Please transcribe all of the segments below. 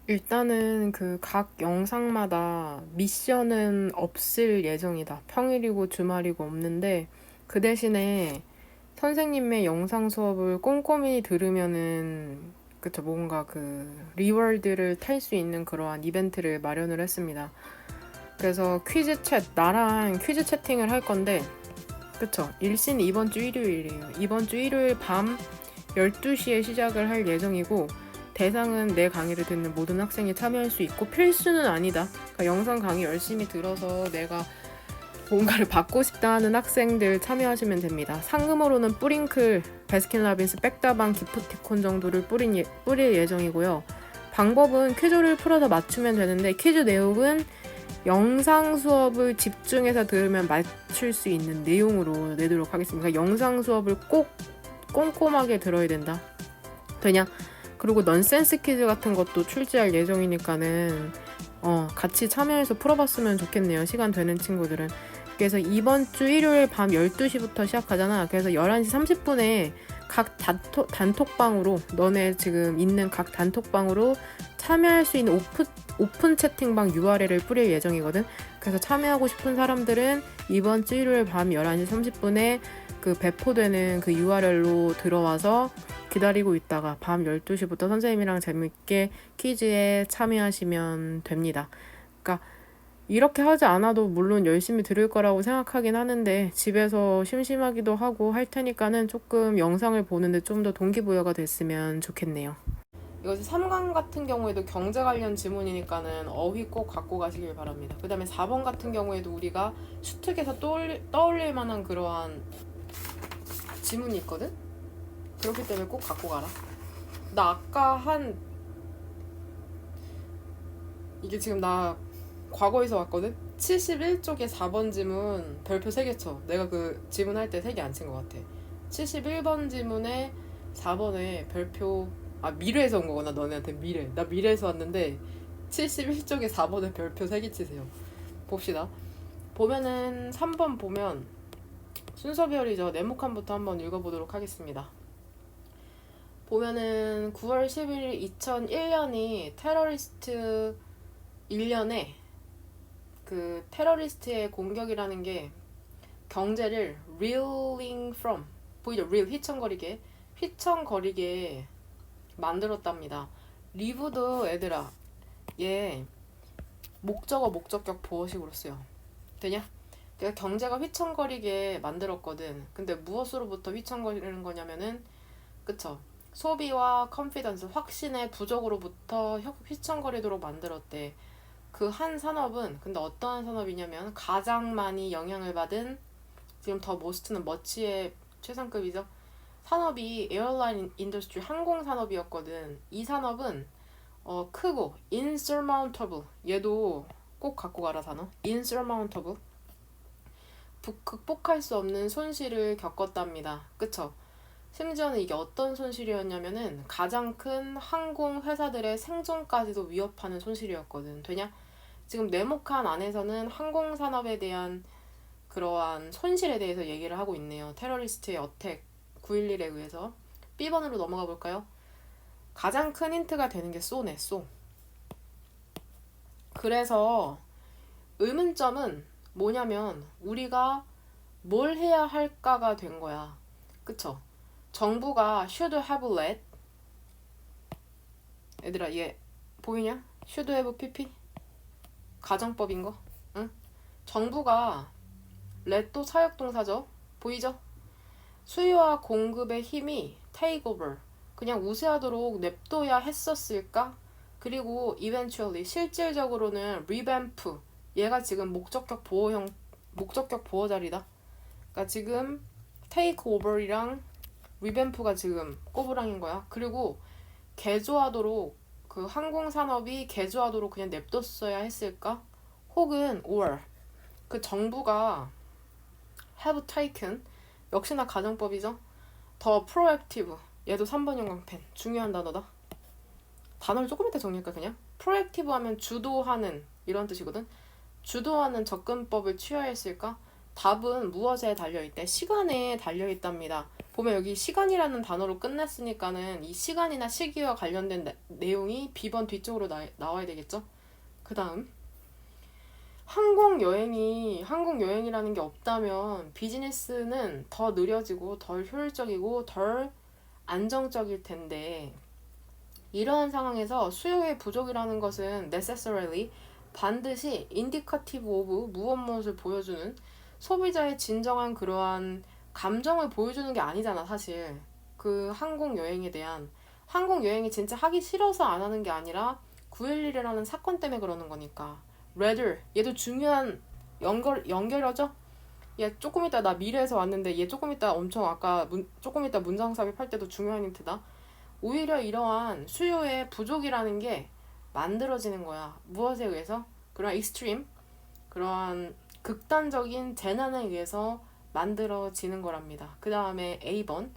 일단은 그 각 영상마다 미션은 없을 예정이다. 평일이고 주말이고 없는데 그 대신에 선생님의 영상 수업을 꼼꼼히 들으면은 그쵸 뭔가 그 리월드를 탈 수 있는 그러한 이벤트를 마련을 했습니다. 그래서 퀴즈 챗 나랑 퀴즈 채팅을 할 건데 그쵸 일신 이번 주 일요일이에요. 이번 주 일요일 밤 12시에 시작을 할 예정이고 대상은 내 강의를 듣는 모든 학생이 참여할 수 있고 필수는 아니다. 그러니까 영상 강의 열심히 들어서 내가 뭔가를 받고 싶다 하는 학생들 참여하시면 됩니다. 상금으로는 뿌링클, 베스킨라빈스 백다방 기프티콘 정도를 뿌릴 예정이고요. 방법은 퀴즈를 풀어서 맞추면 되는데 퀴즈 내용은 영상 수업을 집중해서 들으면 맞출 수 있는 내용으로 내도록 하겠습니다. 그러니까 영상 수업을 꼭 꼼꼼하게 들어야 된다. 되냐? 그리고 넌센스 퀴즈 같은 것도 출제할 예정이니까는 같이 참여해서 풀어봤으면 좋겠네요. 시간 되는 친구들은. 그래서 이번 주 일요일 밤 12시부터 시작하잖아. 그래서 11시 30분에 각 단톡방으로 너네 지금 있는 각 단톡방으로 참여할 수 있는 오픈 채팅방 URL을 뿌릴 예정이거든. 그래서 참여하고 싶은 사람들은 이번 주 일요일 밤 11시 30분에 그 배포되는 그 URL로 들어와서 기다리고 있다가 밤 12시부터 선생님이랑 재밌게 퀴즈에 참여하시면 됩니다. 그러니까 이렇게 하지 않아도 물론 열심히 들을 거라고 생각하긴 하는데 집에서 심심하기도 하고 할 테니까는 조금 영상을 보는데 좀 더 동기부여가 됐으면 좋겠네요. 이것이 3강 같은 경우에도 경제 관련 지문이니까는 어휘 꼭 갖고 가시길 바랍니다. 그 다음에 4번 같은 경우에도 우리가 수특에서 떠올릴 만한 그러한 지문이 있거든? 그렇기 때문에 꼭 갖고 가라. 나 아까 이게 지금 나 과거에서 왔거든? 71쪽에 4번 지문 별표 3개 쳐. 내가 그 지문 할 때 3개 안 친 것 같아. 71번 지문에 4번에 별표 미래에서 온 거구나. 너네한테 미래. 나 미래에서 왔는데 71쪽에 4번에 별표 3개 치세요. 봅시다. 보면은 3번 보면 순서별이죠. 네모칸부터 한번 읽어보도록 하겠습니다. 보면은 9월 11일 2001년이 테러리스트 1년에 그 테러리스트의 공격이라는 게 경제를 reeling from 보이죠? real 휘청거리게 만들었답니다. 리브도 애들아 얘 목적어 목적격 보어식으로 써요. 되냐? 그러니까 경제가 휘청거리게 만들었거든. 근데 무엇으로부터 휘청거리는 거냐면은 그쵸? 소비와 컨피던스 확신의 부족으로부터 휘청거리도록 만들었대. 그 한 산업은 근데 어떠한 산업이냐면 가장 많이 영향을 받은 지금 더 모스트는 머치의 최상급이죠. 산업이 에어라인 인더스트리 항공 산업이었거든. 이 산업은 크고 insurmountable 얘도 꼭 갖고 가라 단어. insurmountable 극복할 수 없는 손실을 겪었답니다. 그쵸? 심지어는 이게 어떤 손실이었냐면은 가장 큰 항공 회사들의 생존까지도 위협하는 손실이었거든. 되냐? 지금 네모칸 안에서는 항공산업에 대한 그러한 손실에 대해서 얘기를 하고 있네요. 테러리스트의 어택 9.11에 의해서. B번으로 넘어가 볼까요? 가장 큰 힌트가 되는 게 쏘네, 쏘. 그래서 의문점은 뭐냐면 우리가 뭘 해야 할까가 된 거야. 그쵸? 정부가 should have let 얘들아 얘 보이냐? should have pp 가정법인 거. 응? 정부가 let도 사역동사죠. 보이죠? 수요와 공급의 힘이 take over 그냥 우세하도록 냅둬야 했었을까? 그리고 eventually 실질적으로는 revamp 얘가 지금 목적격 보호 자리다. 그러니까 지금 take over이랑 revamp가 지금 꼬부랑인 거야. 그리고 개조하도록 그 항공산업이 개조하도록 그냥 냅뒀어야 했을까? 혹은 or 그 정부가 have taken 역시나 가정법이죠. 더 proactive 얘도 3번 형광펜 중요한 단어다. 단어를 조금 이따 정리할까 그냥? proactive 하면 주도하는 이런 뜻이거든. 주도하는 접근법을 취하했을까? 답은 무엇에 달려있대? 시간에 달려있답니다. 보면 여기 시간이라는 단어로 끝냈으니까는 이 시간이나 시기와 관련된 내용이 B번 뒤쪽으로 나와야 되겠죠? 그 다음 항공여행이라는 게 없다면 비즈니스는 더 느려지고 덜 효율적이고 덜 안정적일 텐데 이러한 상황에서 수요의 부족이라는 것은 necessarily 반드시 indicative of 무엇을 보여주는 소비자의 진정한 그러한 감정을 보여주는 게 아니잖아 사실. 그 항공여행이 진짜 하기 싫어서 안 하는 게 아니라 9.11이라는 사건 때문에 그러는 거니까. rather 얘도 중요한 연결어죠? 얘 조금 이따 나 미래에서 왔는데 얘 조금 이따 엄청 아까 조금 이따 문장 삽입할 때도 중요한 힌트다. 오히려 이러한 수요의 부족이라는 게 만들어지는 거야. 무엇에 의해서? 그런 익스트림, 그러한 극단적인 재난에 의해서 만들어지는 거랍니다. 그 다음에 A번.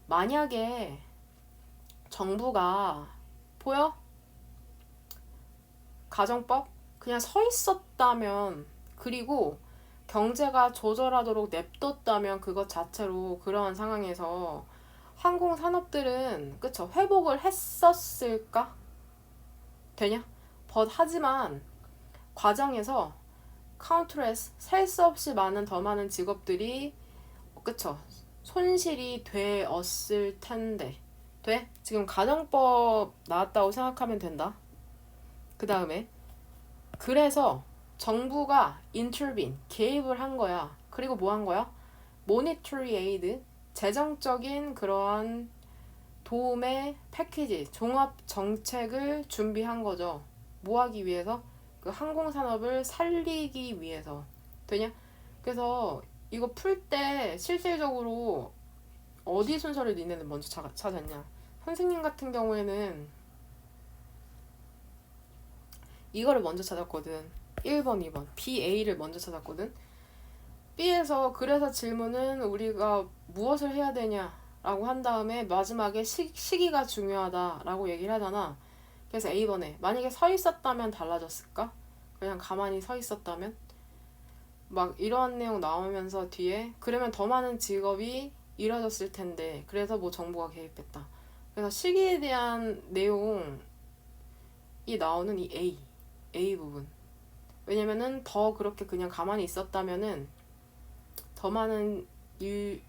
만약에 정부가 보여? 가정법? 그냥 서 있었다면 그리고 경제가 조절하도록 냅뒀다면 그것 자체로 그러한 상황에서 항공산업들은 그쵸 회복을 했었을까? 되냐? 하지만 과정에서 카운트레스 셀 수 없이 더 많은 직업들이 그쵸 손실이 되었을 텐데 돼? 지금 가정법 나왔다고 생각하면 된다. 그 다음에 그래서 정부가 intervene 개입을 한 거야. 그리고 뭐 한 거야? monetary aid 재정적인 그러한 도움의 패키지, 종합 정책을 준비한 거죠. 뭐 하기 위해서? 그 항공산업을 살리기 위해서. 되냐? 그래서 이거 풀 때 실질적으로 어디 순서를 니네는 먼저 찾았냐? 선생님 같은 경우에는 이거를 먼저 찾았거든. 1번, 2번. BA를 먼저 찾았거든. B에서 그래서 질문은 우리가 무엇을 해야 되냐 라고 한 다음에 마지막에 시기가 중요하다 라고 얘기를 하잖아. 그래서 A번에 만약에 서 있었다면 달라졌을까? 그냥 가만히 서 있었다면? 막 이러한 내용 나오면서 뒤에 그러면 더 많은 직업이 잃어졌을 텐데 그래서 뭐 정부가 개입했다. 그래서 시기에 대한 내용이 나오는 이 A 부분. 왜냐면은 더 그렇게 그냥 가만히 있었다면은 더 많은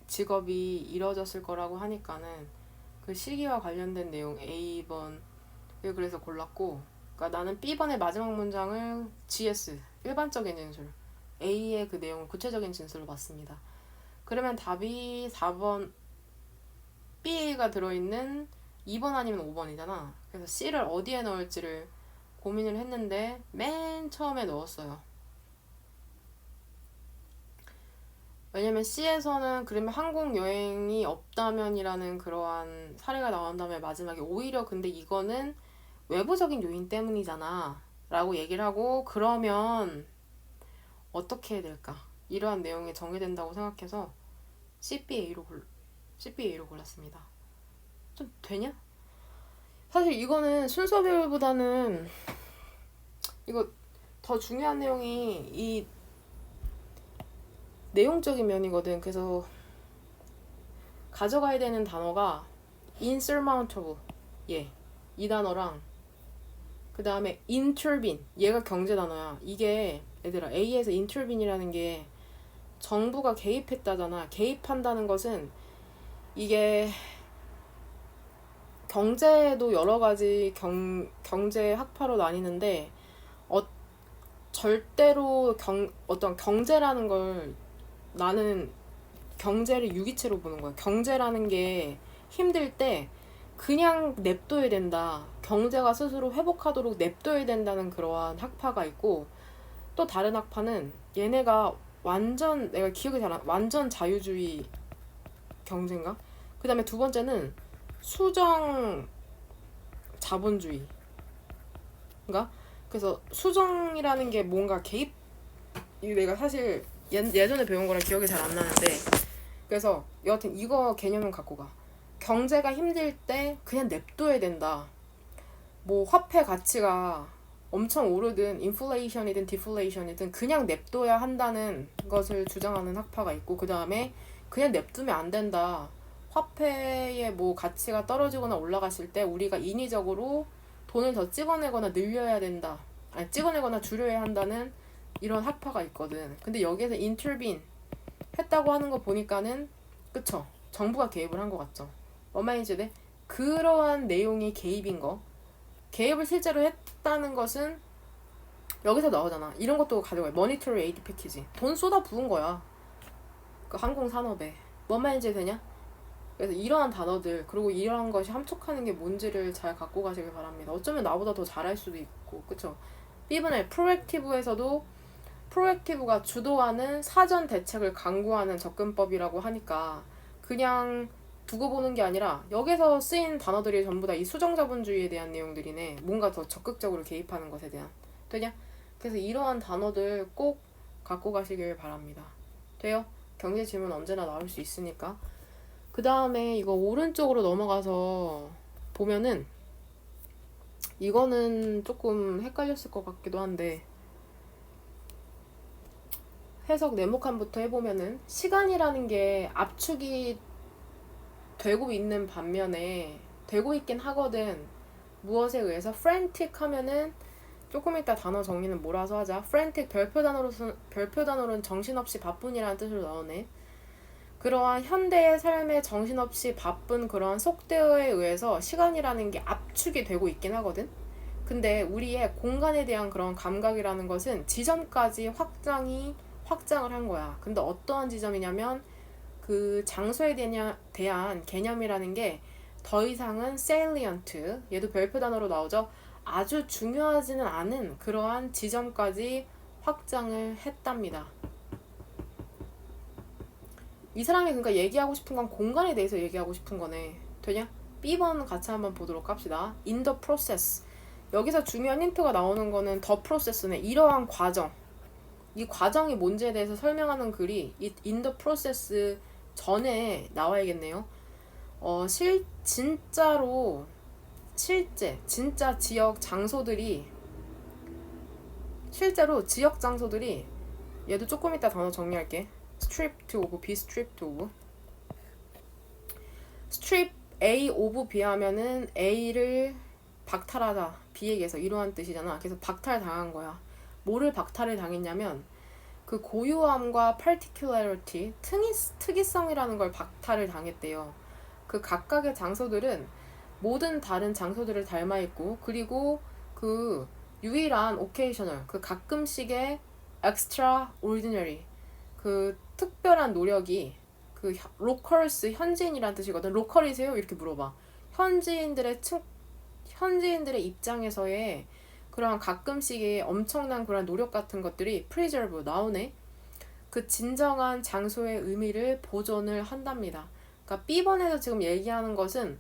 직업이 잃어졌을 거라고 하니까는 그 시기와 관련된 내용 A번 그래서 골랐고, 그러니까 나는 B번의 마지막 문장을 GS 일반적인 진술 A의 그 내용을 구체적인 진술로 봤습니다. 그러면 답이 4번 B가 들어있는 2번 아니면 5번이잖아. 그래서 C를 어디에 넣을지를 고민을 했는데 맨 처음에 넣었어요. 왜냐면 C에서는 그러면 항공여행이 없다면이라는 그러한 사례가 나온 다음에 마지막에 오히려 근데 이거는 외부적인 요인 때문이잖아 라고 얘기를 하고 그러면 어떻게 해야 될까? 이러한 내용이 정해된다고 생각해서 CBA로 골랐습니다. 좀 되냐? 사실 이거는 순서별보다는 이거 더 중요한 내용이 이 내용적인 면이거든. 그래서 가져가야 되는 단어가 insurmountable 이 단어랑 그 다음에 intervene 얘가 경제 단어야. 이게 얘들아 A에서 intervene이라는 게 정부가 개입했다잖아. 개입한다는 것은 이게 경제도 여러 가지 경제 학파로 나뉘는데 절대로 어떤 경제라는 걸 나는 경제를 유기체로 보는 거야. 경제라는 게 힘들 때 그냥 냅둬야 된다. 경제가 스스로 회복하도록 냅둬야 된다는 그러한 학파가 있고 또 다른 학파는 얘네가 내가 기억이 잘 안 나. 완전 자유주의 경제인가? 그 다음에 두 번째는 수정 자본주의인가? 그래서 수정이라는 게 뭔가 개입 내가 사실 예전에 배운 거랑 기억이 잘 안 나는데 그래서 여하튼 이거 개념은 갖고 가. 경제가 힘들 때 그냥 냅둬야 된다. 뭐 화폐 가치가 엄청 오르든 인플레이션이든 디플레이션이든 그냥 냅둬야 한다는 것을 주장하는 학파가 있고, 그 다음에 그냥 냅두면 안 된다. 화폐의 뭐 가치가 떨어지거나 올라갔을 때 우리가 인위적으로 돈을 더 찍어내거나 늘려야 된다. 아니, 찍어내거나 줄여야 한다는 이런 학파가 있거든. 근데 여기에서 인터빈 했다고 하는 거 보니까는, 그쵸? 정부가 개입을 한 것 같죠. 뭔 말인지 돼? 그러한 내용이 개입인 거. 개입을 실제로 했다는 것은 여기서 나오잖아. 이런 것도 가져가요. 머니터리 에이드 패키지. 돈 쏟아 부은 거야. 그 항공산업에. 뭔 말인지 되냐? 그래서 이러한 단어들, 그리고 이러한 것이 함축하는 게 뭔지를 잘 갖고 가시길 바랍니다. 어쩌면 나보다 더 잘할 수도 있고, 그쵸? B분의 프로액티브에서도 프로액티브가 주도하는 사전 대책을 강구하는 접근법이라고 하니까 그냥 두고 보는 게 아니라 여기서 쓰인 단어들이 전부 다 이 수정자본주의에 대한 내용들이네. 뭔가 더 적극적으로 개입하는 것에 대한. 되냐? 그래서 이러한 단어들 꼭 갖고 가시길 바랍니다. 돼요? 경제 질문 언제나 나올 수 있으니까. 그 다음에 이거 오른쪽으로 넘어가서 보면은 이거는 조금 헷갈렸을 것 같기도 한데, 해석 네모칸부터 해보면은 시간이라는 게 압축이 되고 있는 반면에 되고 있긴 하거든. 무엇에 의해서 frantic 하면은 조금 이따 단어 정리는 몰아서 하자. frantic 별표 단어로는 정신없이 바쁜이라는 뜻으로 나오네. 그러한 현대의 삶에 정신없이 바쁜 그러한 속도에 의해서 시간이라는 게 압축이 되고 있긴 하거든. 근데 우리의 공간에 대한 그런 감각이라는 것은 지점까지 확장을 한 거야. 근데 어떠한 지점이냐면 그 장소에 대한 개념이라는 게 더 이상은 salient, 얘도 별표 단어로 나오죠. 아주 중요하지는 않은 그러한 지점까지 확장을 했답니다. 이 사람이 그러니까 얘기하고 싶은 건 공간에 대해서 얘기하고 싶은 거네. 되냐? B번 같이 한번 보도록 합시다. In the process. 여기서 중요한 힌트가 나오는 거는 the process네. 이러한 과정. 이 과정이 뭔지에 대해서 설명하는 글이 in the process 전에 나와야겠네요. 진짜 지역 장소들이, 실제로 지역 장소들이, 얘도 조금 이따 단어 정리할게. stripped of, be stripped of. strip A of B 하면은 A를 박탈하다, B에게서 이러한 뜻이잖아. 그래서 박탈당한 거야. 뭐를 박탈을 당했냐면 그 고유함과 particularity, 특이성이라는 걸 박탈을 당했대요. 그 각각의 장소들은 모든 다른 장소들을 닮아 있고, 그리고 그 유일한 occasional, 그 가끔씩의 extraordinary, 그 특별한 노력이, 그 locals, 현지인이란 뜻이거든. 로컬이세요? 이렇게 물어봐. 현지인들의 입장에서의 그런 가끔씩의 엄청난 그런 노력 같은 것들이 preserve 나오네. 그 진정한 장소의 의미를 보존을 한답니다. 그러니까 B번에서 지금 얘기하는 것은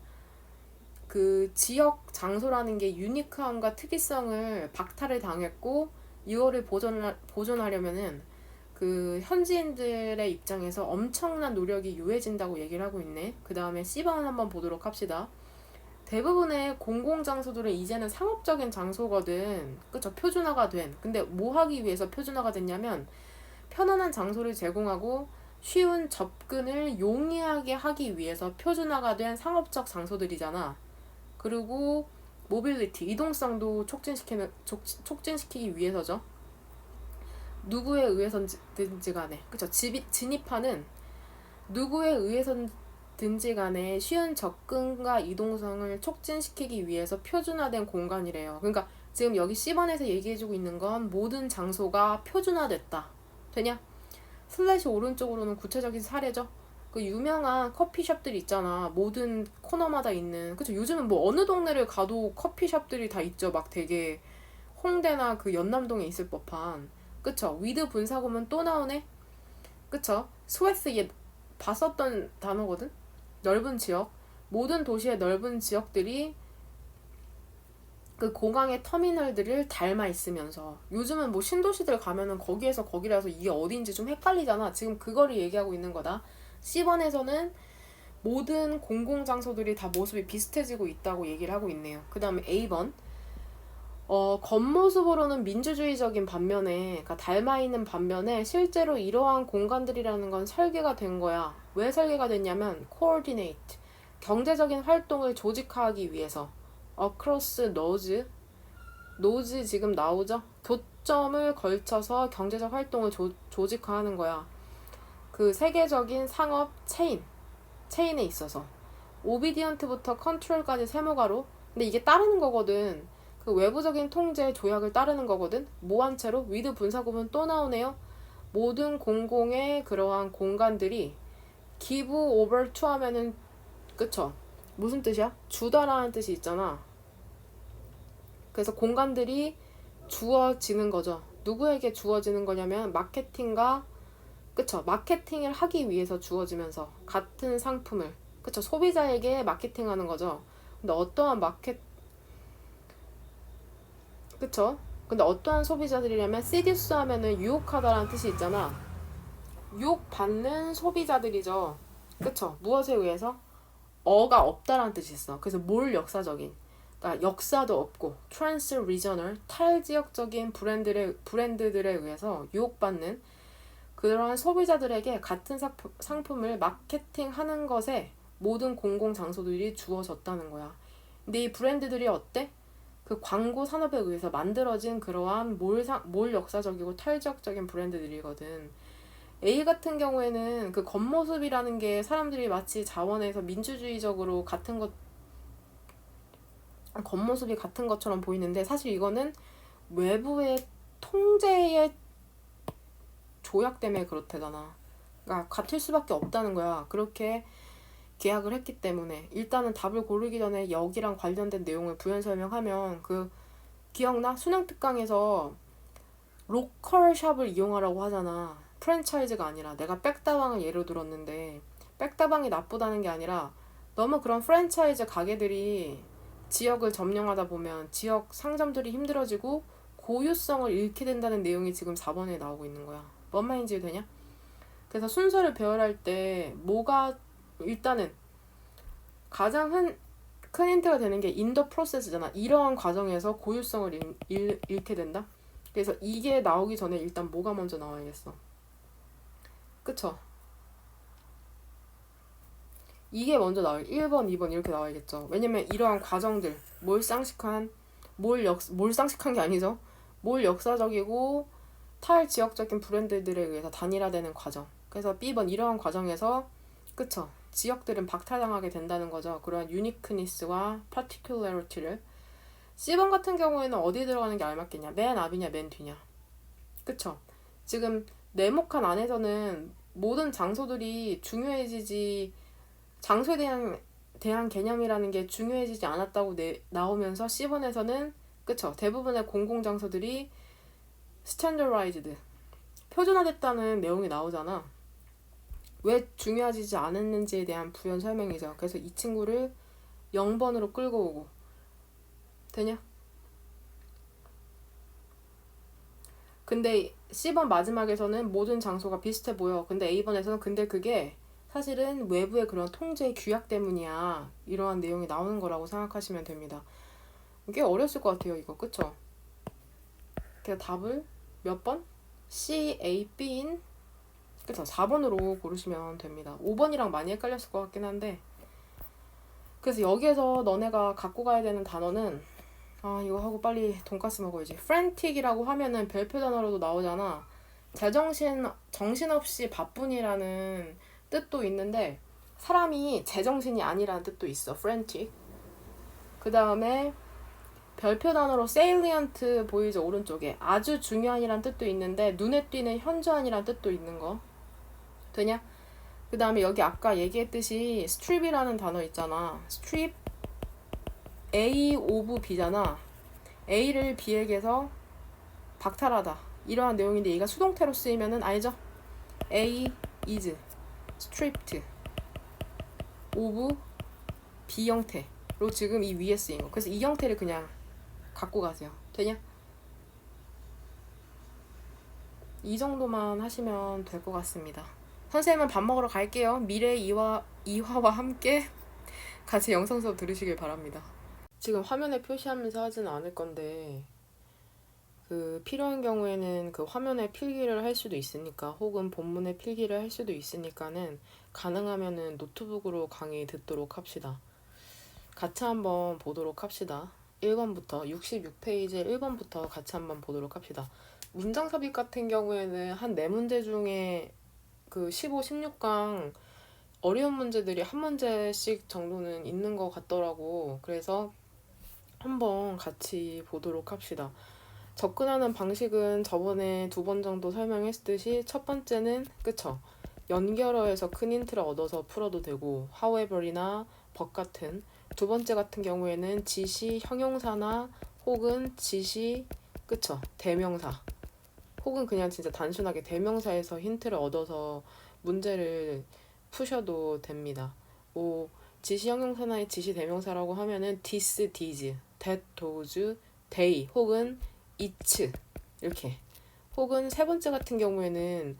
그 지역 장소라는 게 유니크함과 특이성을 박탈을 당했고, 이거를 보존하려면은 그 현지인들의 입장에서 엄청난 노력이 요해진다고 얘기를 하고 있네. 그 다음에 C번 한번 보도록 합시다. 대부분의 공공장소들은 이제는 상업적인 장소거든. 그쵸? 표준화가 된. 근데 뭐 하기 위해서 표준화가 됐냐면 편안한 장소를 제공하고 쉬운 접근을 용이하게 하기 위해서 표준화가 된 상업적 장소들이잖아. 그리고 모빌리티, 이동성도 촉진시키기 위해서죠. 누구에 의해서든지 간에, 그쵸? 진입하는 누구에 의해서든지 간에 쉬운 접근과 이동성을 촉진시키기 위해서 표준화된 공간이래요. 그러니까 지금 여기 C번에서 얘기해주고 있는 건 모든 장소가 표준화됐다. 되냐? 슬래시 오른쪽으로는 구체적인 사례죠. 그 유명한 커피숍들 있잖아. 모든 코너마다 있는. 그쵸? 요즘은 뭐 어느 동네를 가도 커피숍들이 다 있죠. 막 되게 홍대나 그 연남동에 있을 법한. 그쵸? 위드 분사구문 또 나오네? 그쵸? 스웨스 얘 봤었던 단어거든? 넓은 지역. 모든 도시의 넓은 지역들이 그 공항의 터미널들을 닮아 있으면서, 요즘은 뭐 신도시들 가면은 거기에서 거기라서 이게 어딘지 좀 헷갈리잖아. 지금 그거를 얘기하고 있는 거다. C번에서는 모든 공공장소들이 다 모습이 비슷해지고 있다고 얘기를 하고 있네요. 그 다음에 A번. 겉모습으로는 민주주의적인 반면에, 그러니까 닮아 있는 반면에 실제로 이러한 공간들이라는 건 설계가 된 거야. 왜 설계가 됐냐면 coordinate, 경제적인 활동을 조직화하기 위해서. across nodes 지금 나오죠? 교점을 걸쳐서 경제적 활동을 조직화하는 거야. 그 세계적인 상업 체인에 있어서 오비디언트부터 컨트롤까지 세모가로. 근데 이게 따르는 거거든. 그 외부적인 통제 조약을 따르는 거거든. 모한 채로 위드 분사구문 또 나오네요. 모든 공공의 그러한 공간들이 give over to 하면은, 그쵸? 무슨 뜻이야? 주다라는 뜻이 있잖아. 그래서 공간들이 주어지는 거죠. 누구에게 주어지는 거냐면 마케팅과, 그쵸? 마케팅을 하기 위해서 주어지면서 같은 상품을, 그쵸? 소비자에게 마케팅하는 거죠. 근데 어떠한 그쵸? 근데 어떠한 소비자들이냐면 seduce 하면은 유혹하다라는 뜻이 있잖아. 유혹받는 소비자들이죠. 그쵸? 무엇에 의해서? 어가 없다라는 뜻이 있어. 그래서 뭘 역사적인, 그러니까 역사도 없고 trans-regional 탈지역적인 브랜드들에 의해서 유혹받는 그러한 소비자들에게 같은 상품을 마케팅하는 것에 모든 공공장소들이 주어졌다는 거야. 근데 이 브랜드들이 어때? 그 광고 산업에 의해서 만들어진 그러한 몰 역사적이고 탈지역적인 브랜드들이거든. A 같은 경우에는 그 겉모습이라는 게 사람들이 마치 자원에서 민주주의적으로 겉모습이 같은 것처럼 보이는데 사실 이거는 외부의 통제의 조약 때문에 그렇대잖아. 그러니까 같을 수밖에 없다는 거야. 그렇게 계약을 했기 때문에. 일단은 답을 고르기 전에 여기랑 관련된 내용을 부연 설명하면, 그 기억나? 수능 특강에서 로컬 샵을 이용하라고 하잖아. 프랜차이즈가 아니라. 내가 백다방을 예로 들었는데 백다방이 나쁘다는 게 아니라 너무 그런 프랜차이즈 가게들이 지역을 점령하다 보면 지역 상점들이 힘들어지고 고유성을 잃게 된다는 내용이 지금 4번에 나오고 있는 거야. 뭔 말인지 되냐? 그래서 순서를 배열할 때 뭐가, 일단은 가장 큰 힌트가 되는 게 인더 프로세스잖아. 이러한 과정에서 고유성을 잃게 된다. 그래서 이게 나오기 전에 일단 뭐가 먼저 나와야겠어. 그쵸? 이게 먼저 나와요. 1번, 2번 이렇게 나와야겠죠. 왜냐면 이러한 과정들, 몰상식한 게 아니죠. 몰 역사적이고 탈지역적인 브랜드들에 의해서 단일화되는 과정. 그래서 B번 이러한 과정에서, 그쵸? 지역들은 박탈당하게 된다는 거죠. 그러한 유니크니스와 파티큘러리티를. C번 같은 경우에는 어디 들어가는 게 알맞겠냐? 맨 앞이냐, 맨 뒤냐? 그쵸? 지금 네모칸 안에서는 모든 장소들이 중요해지지, 장소에 대한 개념이라는 게 중요해지지 않았다고 나오면서 C번에서는, 그쵸? 대부분의 공공장소들이 스탠더라이즈드, 표준화됐다는 내용이 나오잖아. 왜 중요해지지 않았는지에 대한 부연 설명이죠. 그래서 이 친구를 0번으로 끌고 오고. 되냐? 근데 C번 마지막에서는 모든 장소가 비슷해 보여. 근데 A번에서는 근데 그게 사실은 외부의 그런 통제의 규약 때문이야. 이러한 내용이 나오는 거라고 생각하시면 됩니다. 꽤 어렸을 것 같아요, 이거. 그쵸? 그래서 답을 몇 번? C, A, B인, 그쵸? 4번으로 고르시면 됩니다. 5번이랑 많이 헷갈렸을 것 같긴 한데. 그래서 여기에서 너네가 갖고 가야 되는 단어는, 이거 하고 빨리 돈까스 먹어야지. frantic이라고 하면은 별표 단어로도 나오잖아. 정신없이 바쁜이라는 뜻도 있는데, 사람이 제정신이 아니라는 뜻도 있어, frantic. 그 다음에 별표 단어로 salient 보이죠, 오른쪽에. 아주 중요한이란 뜻도 있는데, 눈에 띄는 현저한이란 뜻도 있는 거. 되냐? 그 다음에 여기 아까 얘기했듯이 strip이라는 단어 있잖아. strip, A of B잖아. A를 B에게서 박탈하다. 이러한 내용인데 얘가 수동태로 쓰이면은 알죠? A is stripped of B 형태로 지금 이 위에 쓰인 거. 그래서 이 형태를 그냥 갖고 가세요. 되냐? 이 정도만 하시면 될 것 같습니다. 선생님은 밥 먹으러 갈게요. 미래 이화와 함께 같이 영상 수업 들으시길 바랍니다. 지금 화면에 표시하면서 하지는 않을 건데 그 필요한 경우에는 그 화면에 필기를 할 수도 있으니까 혹은 본문에 필기를 할 수도 있으니까는 가능하면은 노트북으로 강의 듣도록 합시다. 같이 한번 보도록 합시다. 1번부터 66페이지 1번부터 같이 한번 보도록 합시다. 문장 삽입 같은 경우에는 한 4문제 중에 그 15, 16강 어려운 문제들이 한 문제씩 정도는 있는 것 같더라고. 그래서 한번 같이 보도록 합시다. 접근하는 방식은 저번에 2번 정도 설명했듯이 첫 번째는 그쵸? 연결어에서 큰 힌트를 얻어서 풀어도 되고 however이나 but 같은 두 번째 같은 경우에는 지시 형용사나 혹은 지시 그쵸? 대명사 혹은 그냥 진짜 단순하게 대명사에서 힌트를 얻어서 문제를 푸셔도 됩니다. 뭐 지시 형용사나 지시 대명사라고 하면은 this, these, that, those, they 혹은 it's 이렇게 혹은 세 번째 같은 경우에는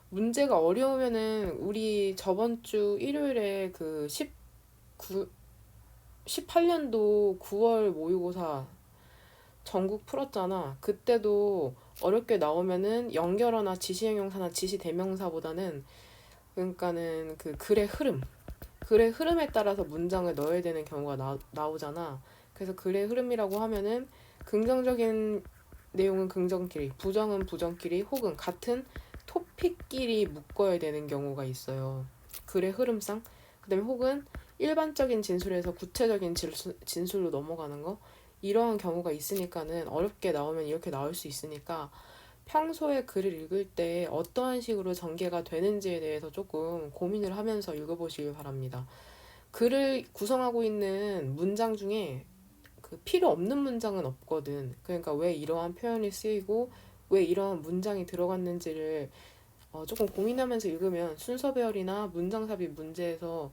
문제가 어려우면은 우리 저번 주 일요일에 그 18년도 9월 모의고사 전국 풀었잖아. 그때도 어렵게 나오면은 연결어나 지시형용사나 지시대명사보다는 그러니까는 그 글의 흐름에 따라서 문장을 넣어야 되는 경우가 나오잖아. 그래서 글의 흐름이라고 하면은 긍정적인 내용은 긍정끼리, 부정은 부정끼리 혹은 같은 토픽끼리 묶어야 되는 경우가 있어요. 글의 흐름상. 그다음에 혹은 일반적인 진술에서 구체적인 진술로 넘어가는 거. 이러한 경우가 있으니까는 어렵게 나오면 이렇게 나올 수 있으니까 평소에 글을 읽을 때 어떠한 식으로 전개가 되는지에 대해서 조금 고민을 하면서 읽어보시길 바랍니다. 글을 구성하고 있는 문장 중에 그 필요 없는 문장은 없거든. 그러니까 왜 이러한 표현이 쓰이고 왜 이러한 문장이 들어갔는지를 조금 고민하면서 읽으면 순서 배열이나 문장 삽입 문제에서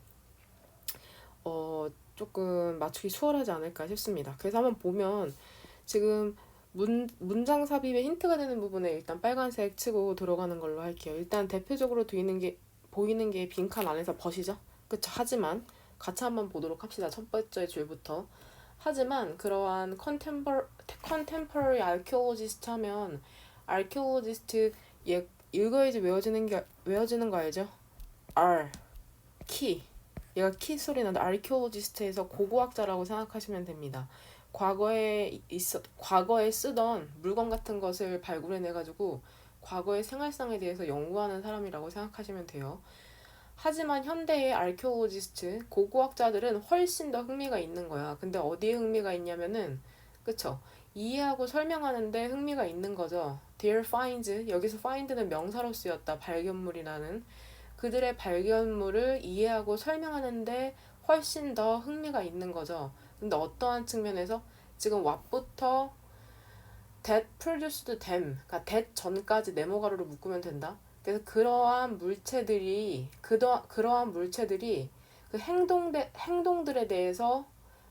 조금 맞추기 수월하지 않을까 싶습니다. 그래서 한번 보면 지금 문장 삽입에 힌트가 되는 부분에 일단 빨간색 치고 들어가는 걸로 할게요. 일단 대표적으로 보이는 게 빈칸 안에서 벗이죠. 그쵸? 하지만 같이 한번 보도록 합시다. 첫 번째 줄부터. 하지만 그러한 contemporary archaeologist 하면 archaeologist 읽어야지 외워지는 거 알죠? R 키 얘가 키 소리 나는데 archaeologist에서 고고학자라고 생각하시면 됩니다. 과거에 쓰던 물건 같은 것을 발굴해내가지고 과거의 생활상에 대해서 연구하는 사람이라고 생각하시면 돼요. 하지만 현대의 archaeologist, 고고학자들은 훨씬 더 흥미가 있는 거야. 근데 어디에 흥미가 있냐면은, 그쵸? 이해하고 설명하는데 흥미가 있는 거죠. Their finds, 여기서 find는 명사로 쓰였다. 발견물이라는. 그들의 발견물을 이해하고 설명하는데 훨씬 더 흥미가 있는 거죠. 근데 어떠한 측면에서 지금 what부터 that produced them, 그러니까 that 전까지 네모 가로로 묶으면 된다. 그래서 그러한 물체들이 그 행동들에 대해서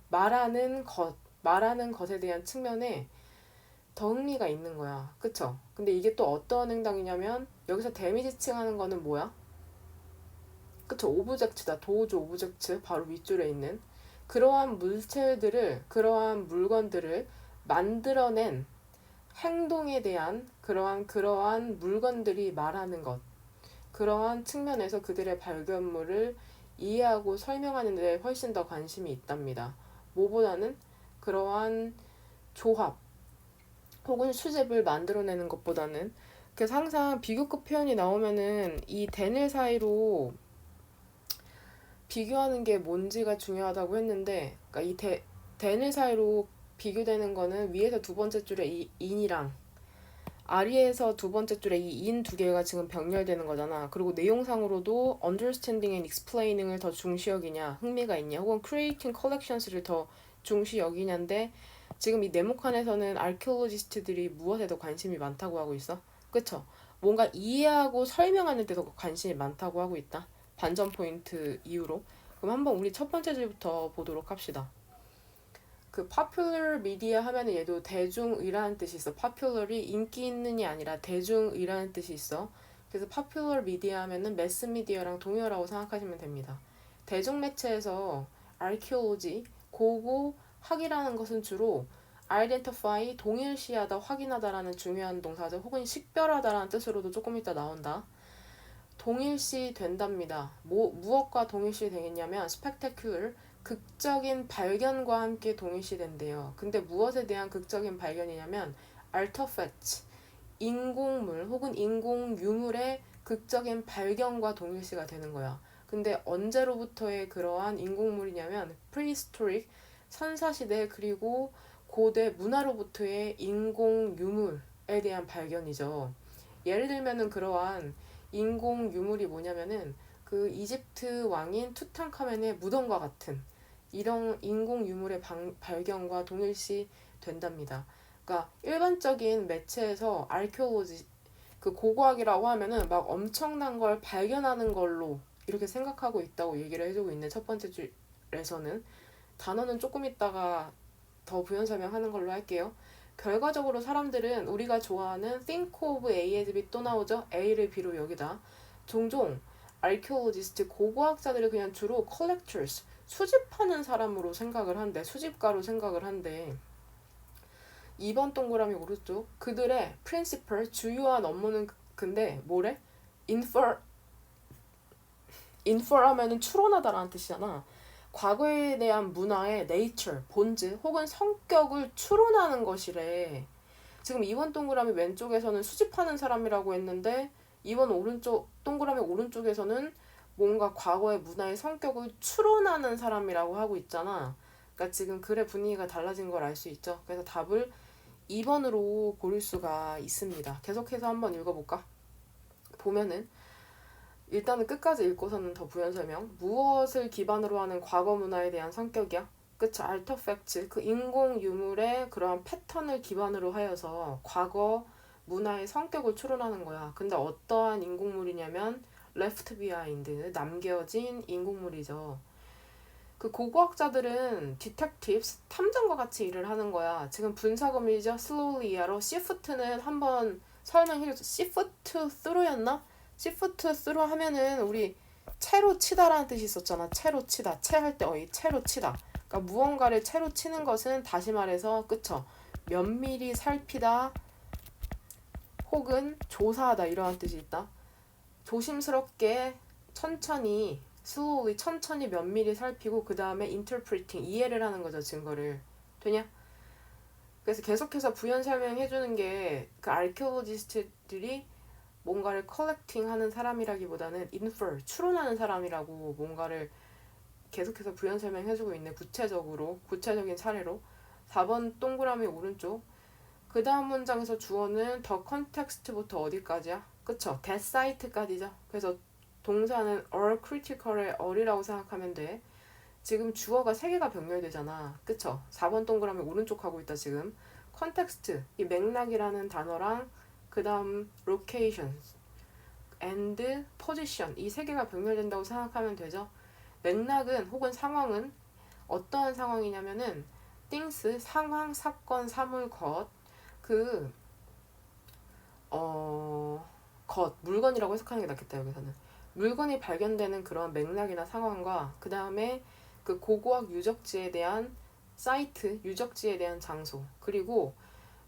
말하는 것에 대한 측면에 더 흥미가 있는 거야. 그쵸? 근데 이게 또 어떤 행동이냐면 여기서 데미지 칭하는 거는 뭐야? 그쵸? 오브젝트다. 도우즈 오브젝트 바로 윗줄에 있는 그러한 그러한 물건들을 만들어낸 행동에 대한 그러한 물건들이 말하는 것, 그러한 측면에서 그들의 발견물을 이해하고 설명하는 데 훨씬 더 관심이 있답니다. 뭐보다는 그러한 조합 혹은 수집을 만들어내는 것보다는. 그래서 항상 비교급 표현이 나오면은 이 대늘 사이로 비교하는 게 뭔지가 중요하다고 했는데, 그러니까 대늘 사이로 비교되는 거는 위에서 두 번째 줄에 이 in이랑 아리에서 두 번째 줄에 이 in 두 개가 지금 병렬되는 거잖아. 그리고 내용상으로도 understanding and explaining을 더 중시 여기냐, 흥미가 있냐, 혹은 creating collections를 더 중시 여기냐인데 지금 이 네모칸에서는 archaeologist들이 무엇에 더 관심이 많다고 하고 있어? 그쵸? 뭔가 이해하고 설명하는 데도 관심이 많다고 하고 있다. 반전 포인트 이후로. 그럼 한번 우리 첫 번째 줄부터 보도록 합시다. 그 popular media 하면은 얘도 대중의라는 뜻이 있어. popular이 인기 있는이 아니라 대중의라는 뜻이 있어. 그래서 popular media 하면은 매스 미디어랑 동일하고 생각하시면 됩니다. 대중매체에서 archaeology, 고고학이라는 것은 주로 identify, 동일시하다, 확인하다라는 중요한 동사죠. 혹은 식별하다라는 뜻으로도 조금 이따 나온다. 동일시 된답니다. 무엇과 동일시 되겠냐면 spectacular, 극적인 발견과 함께 동일시 된대요. 근데 무엇에 대한 극적인 발견이냐면 artifact, 인공물 혹은 인공유물의 극적인 발견과 동일시가 되는 거야. 근데 언제로부터의 그러한 인공물이냐면 prehistoric, 선사시대 그리고 고대 문화로부터의 인공유물에 대한 발견이죠. 예를 들면은 그러한 인공유물이 뭐냐면은 그 이집트 왕인 투탕카멘의 무덤과 같은 이런 인공유물의 발견과 동일시 된답니다. 그러니까 일반적인 매체에서 아르케올로지 그 고고학이라고 하면은 막 엄청난 걸 발견하는 걸로 이렇게 생각하고 있다고 얘기를 해주고 있는 첫 번째 줄에서는 단어는 조금 있다가 더 부연 설명하는 걸로 할게요. 결과적으로 사람들은 우리가 좋아하는 think of A as B 또 나오죠. A를 B로 여기다. 종종 archaeologist 고고학자들을 그냥 주로 collectors 수집하는 사람으로 생각을 한대. 수집가로 생각을 한대. 2번 동그라미 오른쪽 그들의 principal 주요한 업무는 근데 뭐래? infer 하면은 추론하다라는 뜻이잖아. 과거에 대한 문화의 nature, 본질 혹은 성격을 추론하는 것이래. 지금 2번 동그라미 왼쪽에서는 수집하는 사람이라고 했는데 2번 오른쪽 동그라미 오른쪽에서는 뭔가 과거의 문화의 성격을 추론하는 사람이라고 하고 있잖아. 그러니까 지금 글의 분위기가 달라진 걸 알 수 있죠. 그래서 답을 2번으로 고를 수가 있습니다. 계속해서 한번 읽어볼까? 보면은 일단은 끝까지 읽고서는 더 부연 설명. 무엇을 기반으로 하는 과거 문화에 대한 성격이야? 그쵸? artifacts, 그 인공 유물의 그러한 패턴을 기반으로 하여서 과거 문화의 성격을 추론하는 거야. 근데 어떠한 인공물이냐면 left behind, 남겨진 인공물이죠. 그 고고학자들은 detectives, 탐정과 같이 일을 하는 거야. 지금 분사구문이죠. slowly 이하로 shift는 한번 설명해줬어. shift through였나? shift through 하면은 우리 채로 치다라는 뜻이 있었잖아. 채로 치다. 채할 때 어이 채로 치다. 그러니까 무언가를 채로 치는 것은 다시 말해서 그쵸? 면밀히 살피다 혹은 조사하다 이러한 뜻이 있다. 조심스럽게 천천히 slowly 천천히 면밀히 살피고 그 다음에 interpreting 이해를 하는 거죠. 증거를. 되냐? 그래서 계속해서 부연 설명해주는 게 그 아르케올로지스트들이 뭔가를 컬렉팅 하는 사람이라기보다는 infer, 추론하는 사람이라고 뭔가를 계속해서 부연 설명해주고 있네. 구체적으로, 구체적인 사례로. 4번 동그라미 오른쪽. 그 다음 문장에서 주어는 더 컨텍스트부터 어디까지야? 그쵸? that site까지죠. 그래서 동사는 all critical의 all이라고 생각하면 돼. 지금 주어가 3개가 병렬되잖아. 그쵸? 4번 동그라미 오른쪽 하고 있다 지금. 컨텍스트, 이 맥락이라는 단어랑 그 다음 location and position 이 3개가 병렬된다고 생각하면 되죠. 맥락은 혹은 상황은 어떠한 상황이냐면은 things, 상황, 사건, 사물, 것 그 물건이라고 해석하는 게 낫겠다 여기서는. 물건이 발견되는 그런 맥락이나 상황과 그 다음에 그 고고학 유적지에 대한 사이트, 유적지에 대한 장소 그리고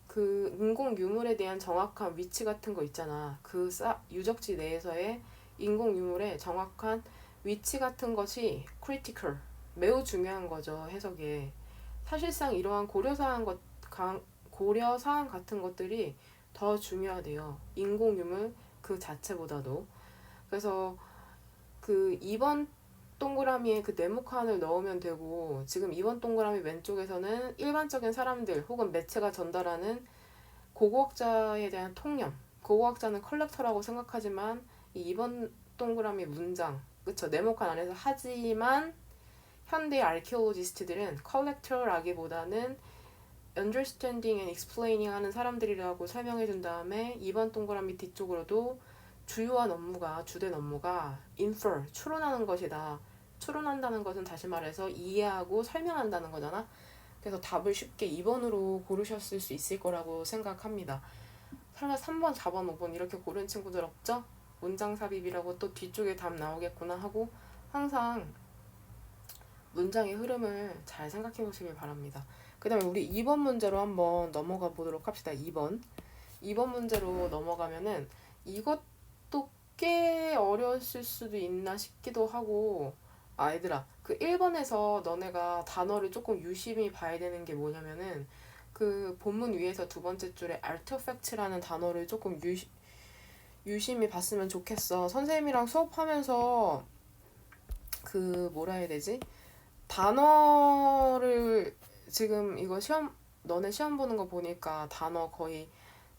그 인공 유물에 대한 정확한 위치 같은 거 있잖아. 그 유적지 내에서의 인공 유물의 정확한 위치 같은 것이 critical, 매우 중요한 거죠. 해석에. 사실상 이러한 고려사항 같은 것들이 더 중요하대요. 인공 유물 그 자체보다도. 그래서 그 2번 동그라미에 그 네모칸을 넣으면 되고 지금 2번 동그라미 왼쪽에서는 일반적인 사람들 혹은 매체가 전달하는 고고학자에 대한 통념. 고고학자는 컬렉터라고 생각하지만 이 2번 동그라미 문장 그쵸? 네모칸 안에서 하지만 현대 아르케올로지스트들은 컬렉터라기보다는 understanding and explaining 하는 사람들이라고 설명해 준 다음에 2번 동그라미 뒤쪽으로도 주요한 업무가 주된 업무가 infer, 추론하는 것이다. 추론한다는 것은 다시 말해서 이해하고 설명한다는 거잖아. 그래서 답을 쉽게 2번으로 고르셨을 수 있을 거라고 생각합니다. 설마 3번, 4번, 5번 이렇게 고른 친구들 없죠? 문장 삽입이라고 또 뒤쪽에 답 나오겠구나 하고 항상 문장의 흐름을 잘 생각해 보시길 바랍니다. 그 다음에 우리 2번 문제로 한번 넘어가 보도록 합시다. 2번 문제로 넘어가면은 이것도 꽤 어려웠을 수도 있나 싶기도 하고, 아, 얘들아. 그 1번에서 너네가 단어를 조금 유심히 봐야 되는 게 뭐냐면은 그 본문 위에서 두 번째 줄에 artifact라는 단어를 조금 유심히 봤으면 좋겠어. 선생님이랑 수업하면서 그 뭐라 해야 되지? 단어를 지금 이거 너네 시험 보는 거 보니까 단어 거의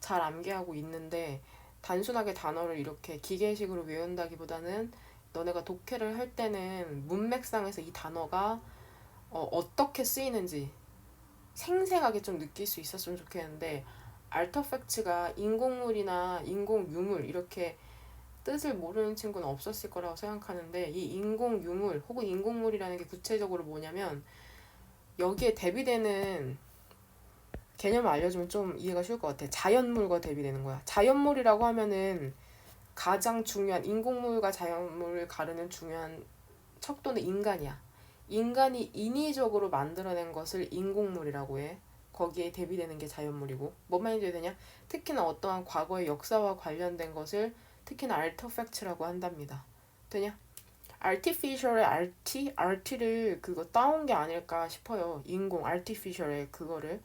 잘 암기하고 있는데 단순하게 단어를 이렇게 기계식으로 외운다기보다는 너네가 독해를 할 때는 문맥상에서 이 단어가 어떻게 쓰이는지 생생하게 좀 느낄 수 있었으면 좋겠는데 artifact가 인공물이나 인공유물 이렇게 뜻을 모르는 친구는 없었을 거라고 생각하는데 이 인공유물 혹은 인공물이라는 게 구체적으로 뭐냐면 여기에 대비되는 개념을 알려주면 좀 이해가 쉬울 것 같아. 자연물과 대비되는 거야. 자연물이라고 하면은 가장 중요한 인공물과 자연물을 가르는 중요한 척도는 인간이야. 인간이 인위적으로 만들어낸 것을 인공물이라고 해. 거기에 대비되는 게 자연물이고. 뭔 말인지 되냐? 특히나 어떠한 과거의 역사와 관련된 것을 특히나 artifact라고 한답니다. 되냐? artificial의 art를 그거 따온 게 아닐까 싶어요. 인공 artificial의 그거를.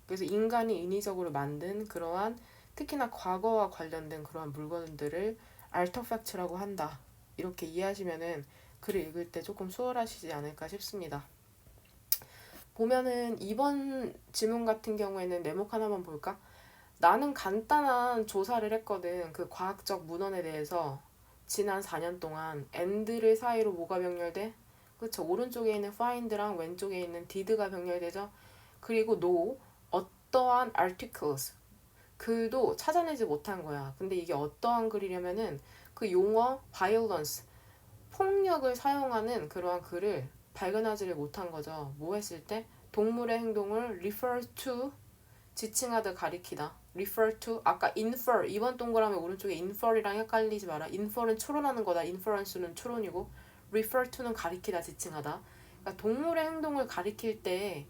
그래서 인간이 인위적으로 만든 그러한 특히나 과거와 관련된 그러한 물건들을 artifact라고 한다. 이렇게 이해하시면은 글을 읽을 때 조금 수월하시지 않을까 싶습니다. 보면은 이번 지문 같은 경우에는 네모 하나만 볼까? 나는 간단한 조사를 했거든. 그 과학적 문헌에 대해서 지난 4년 동안 and를 사이로 뭐가 병렬돼? 그쵸. 오른쪽에 있는 find랑 왼쪽에 있는 did가 병렬되죠. 그리고 no, 어떠한 articles, 글도 찾아내지 못한 거야. 근데 이게 어떠한 글이냐면은 그 용어 violence, 폭력을 사용하는 그러한 글을 발견하지를 못한 거죠. 뭐 했을 때? 동물의 행동을 refer to, 지칭하다 가리키다. refer to, 아까 infer, 이번 동그라미 오른쪽에 infer이랑 헷갈리지 마라. infer은 추론하는 거다. inference는 추론이고 refer to는 가리키다, 지칭하다. 그러니까 동물의 행동을 가리킬 때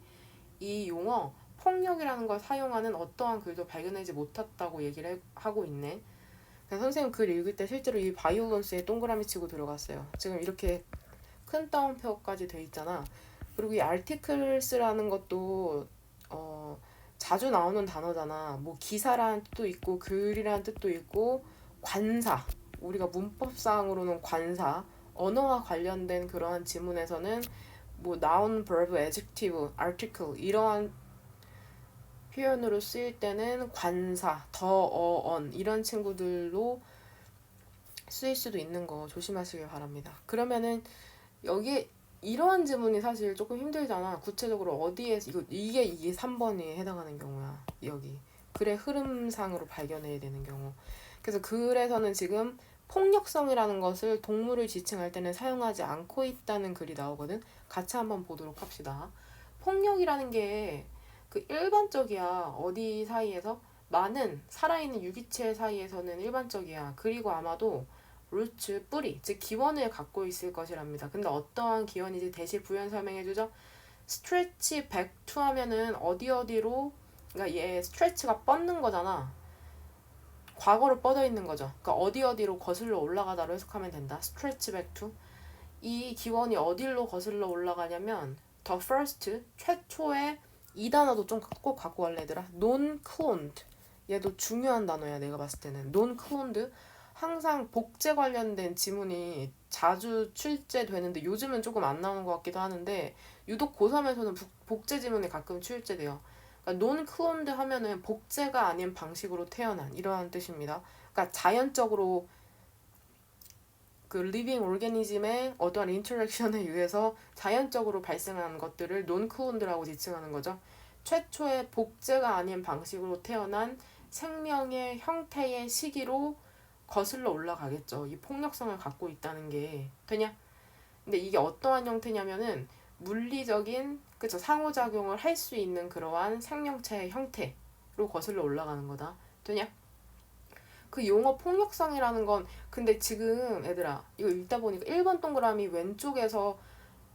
이 용어 폭력이라는 걸 사용하는 어떠한 글도 발견하지 못했다고 얘기를 하고 있네. 그래서 선생님 글 읽을 때 실제로 이 바이올런스에 동그라미 치고 들어갔어요. 지금 이렇게 큰 따옴표까지 돼 있잖아. 그리고 이 articles라는 것도 자주 나오는 단어잖아. 뭐 기사라는 뜻도 있고 글이라는 뜻도 있고 관사, 우리가 문법상으로는 관사, 언어와 관련된 그러한 지문에서는 뭐 noun, verb, adjective, article 이러한 표현으로 쓰일 때는 관사, 더, on 이런 친구들로 쓰일 수도 있는 거 조심하시길 바랍니다. 그러면은 여기에 이러한 지문이 사실 조금 힘들잖아. 구체적으로 어디에서 이게 3번에 해당하는 경우야. 여기 글의 흐름상으로 발견해야 되는 경우. 그래서 글에서는 지금 폭력성이라는 것을 동물을 지칭할 때는 사용하지 않고 있다는 글이 나오거든. 같이 한번 보도록 합시다. 폭력이라는 게 그 일반적이야. 어디 사이에서? 많은 살아있는 유기체 사이에서는 일반적이야. 그리고 아마도 루츠, 뿌리, 즉 기원을 갖고 있을 것이랍니다. 근데 어떠한 기원인지 대시 부연 설명해주죠. 스트레치 백투 하면은 어디로, 그러니까 얘 스트레치가 뻗는 거잖아. 과거로 뻗어 있는 거죠. 그러니까 어디로 거슬러 올라가다로 해석하면 된다. 스트레치 백투. 이 기원이 어디로 거슬러 올라가냐면 the first, 최초의 이 단어도 좀 꼭 갖고 갈래 얘들아. non-cloned. 얘도 중요한 단어야 내가 봤을 때는. non-cloned. 항상 복제 관련된 지문이 자주 출제되는데 요즘은 조금 안 나오는 것 같기도 하는데 유독 고3에서는 복제 지문이 가끔 출제돼요. 그러니까 non-cloned 하면은 복제가 아닌 방식으로 태어난 이러한 뜻입니다. 그러니까 자연적으로 그 living organism의 어떠한 인터랙션에 의해서 자연적으로 발생한 것들을 non-cloned라고 지칭하는 거죠. 최초의 복제가 아닌 방식으로 태어난 생명의 형태의 시기로 거슬러 올라가겠죠. 이 폭력성을 갖고 있다는 게 되냐? 근데 이게 어떠한 형태냐면은 물리적인 그쵸 상호작용을 할 수 있는 그러한 생명체의 형태로 거슬러 올라가는 거다. 되냐? 그 용어 폭력성이라는 건 근데 지금 애들아 이거 읽다 보니까 1번 동그라미 왼쪽에서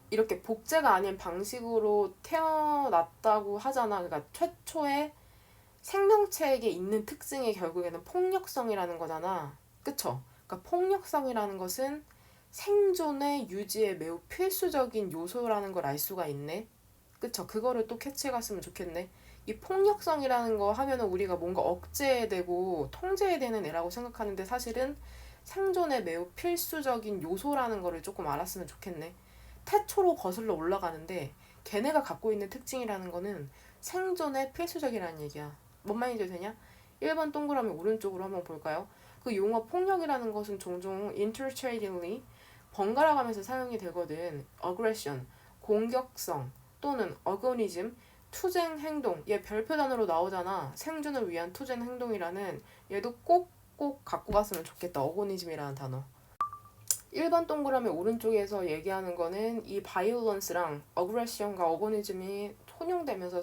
이렇게 복제가 아닌 방식으로 태어났다고 하잖아. 그러니까 최초의 생명체에게 있는 특징이 결국에는 폭력성이라는 거잖아. 그쵸? 그러니까 폭력성이라는 것은 생존의 유지에 매우 필수적인 요소라는 걸 알 수가 있네. 그쵸? 그거를 또 캐치해 갔으면 좋겠네. 이 폭력성이라는 거 하면은 우리가 뭔가 억제되고 통제되는 애라고 생각하는데 사실은 생존에 매우 필수적인 요소라는 거를 조금 알았으면 좋겠네. 태초로 거슬러 올라가는데 걔네가 갖고 있는 특징이라는 거는 생존에 필수적이라는 얘기야. 뭔 말인지 되냐? 1번 동그라미 오른쪽으로 한번 볼까요? 그 용어 폭력이라는 것은 종종 interchangeably 번갈아 가면서 사용이 되거든. aggression, 공격성 또는 agonism, 투쟁 행동. 얘 별표 단어로 나오잖아. 생존을 위한 투쟁 행동이라는 얘도 꼭 갖고 갔으면 좋겠다. agonism이라는 단어. 1번 동그라미 오른쪽에서 얘기하는 거는 이 violence랑 aggression과 agonism이 혼용되면서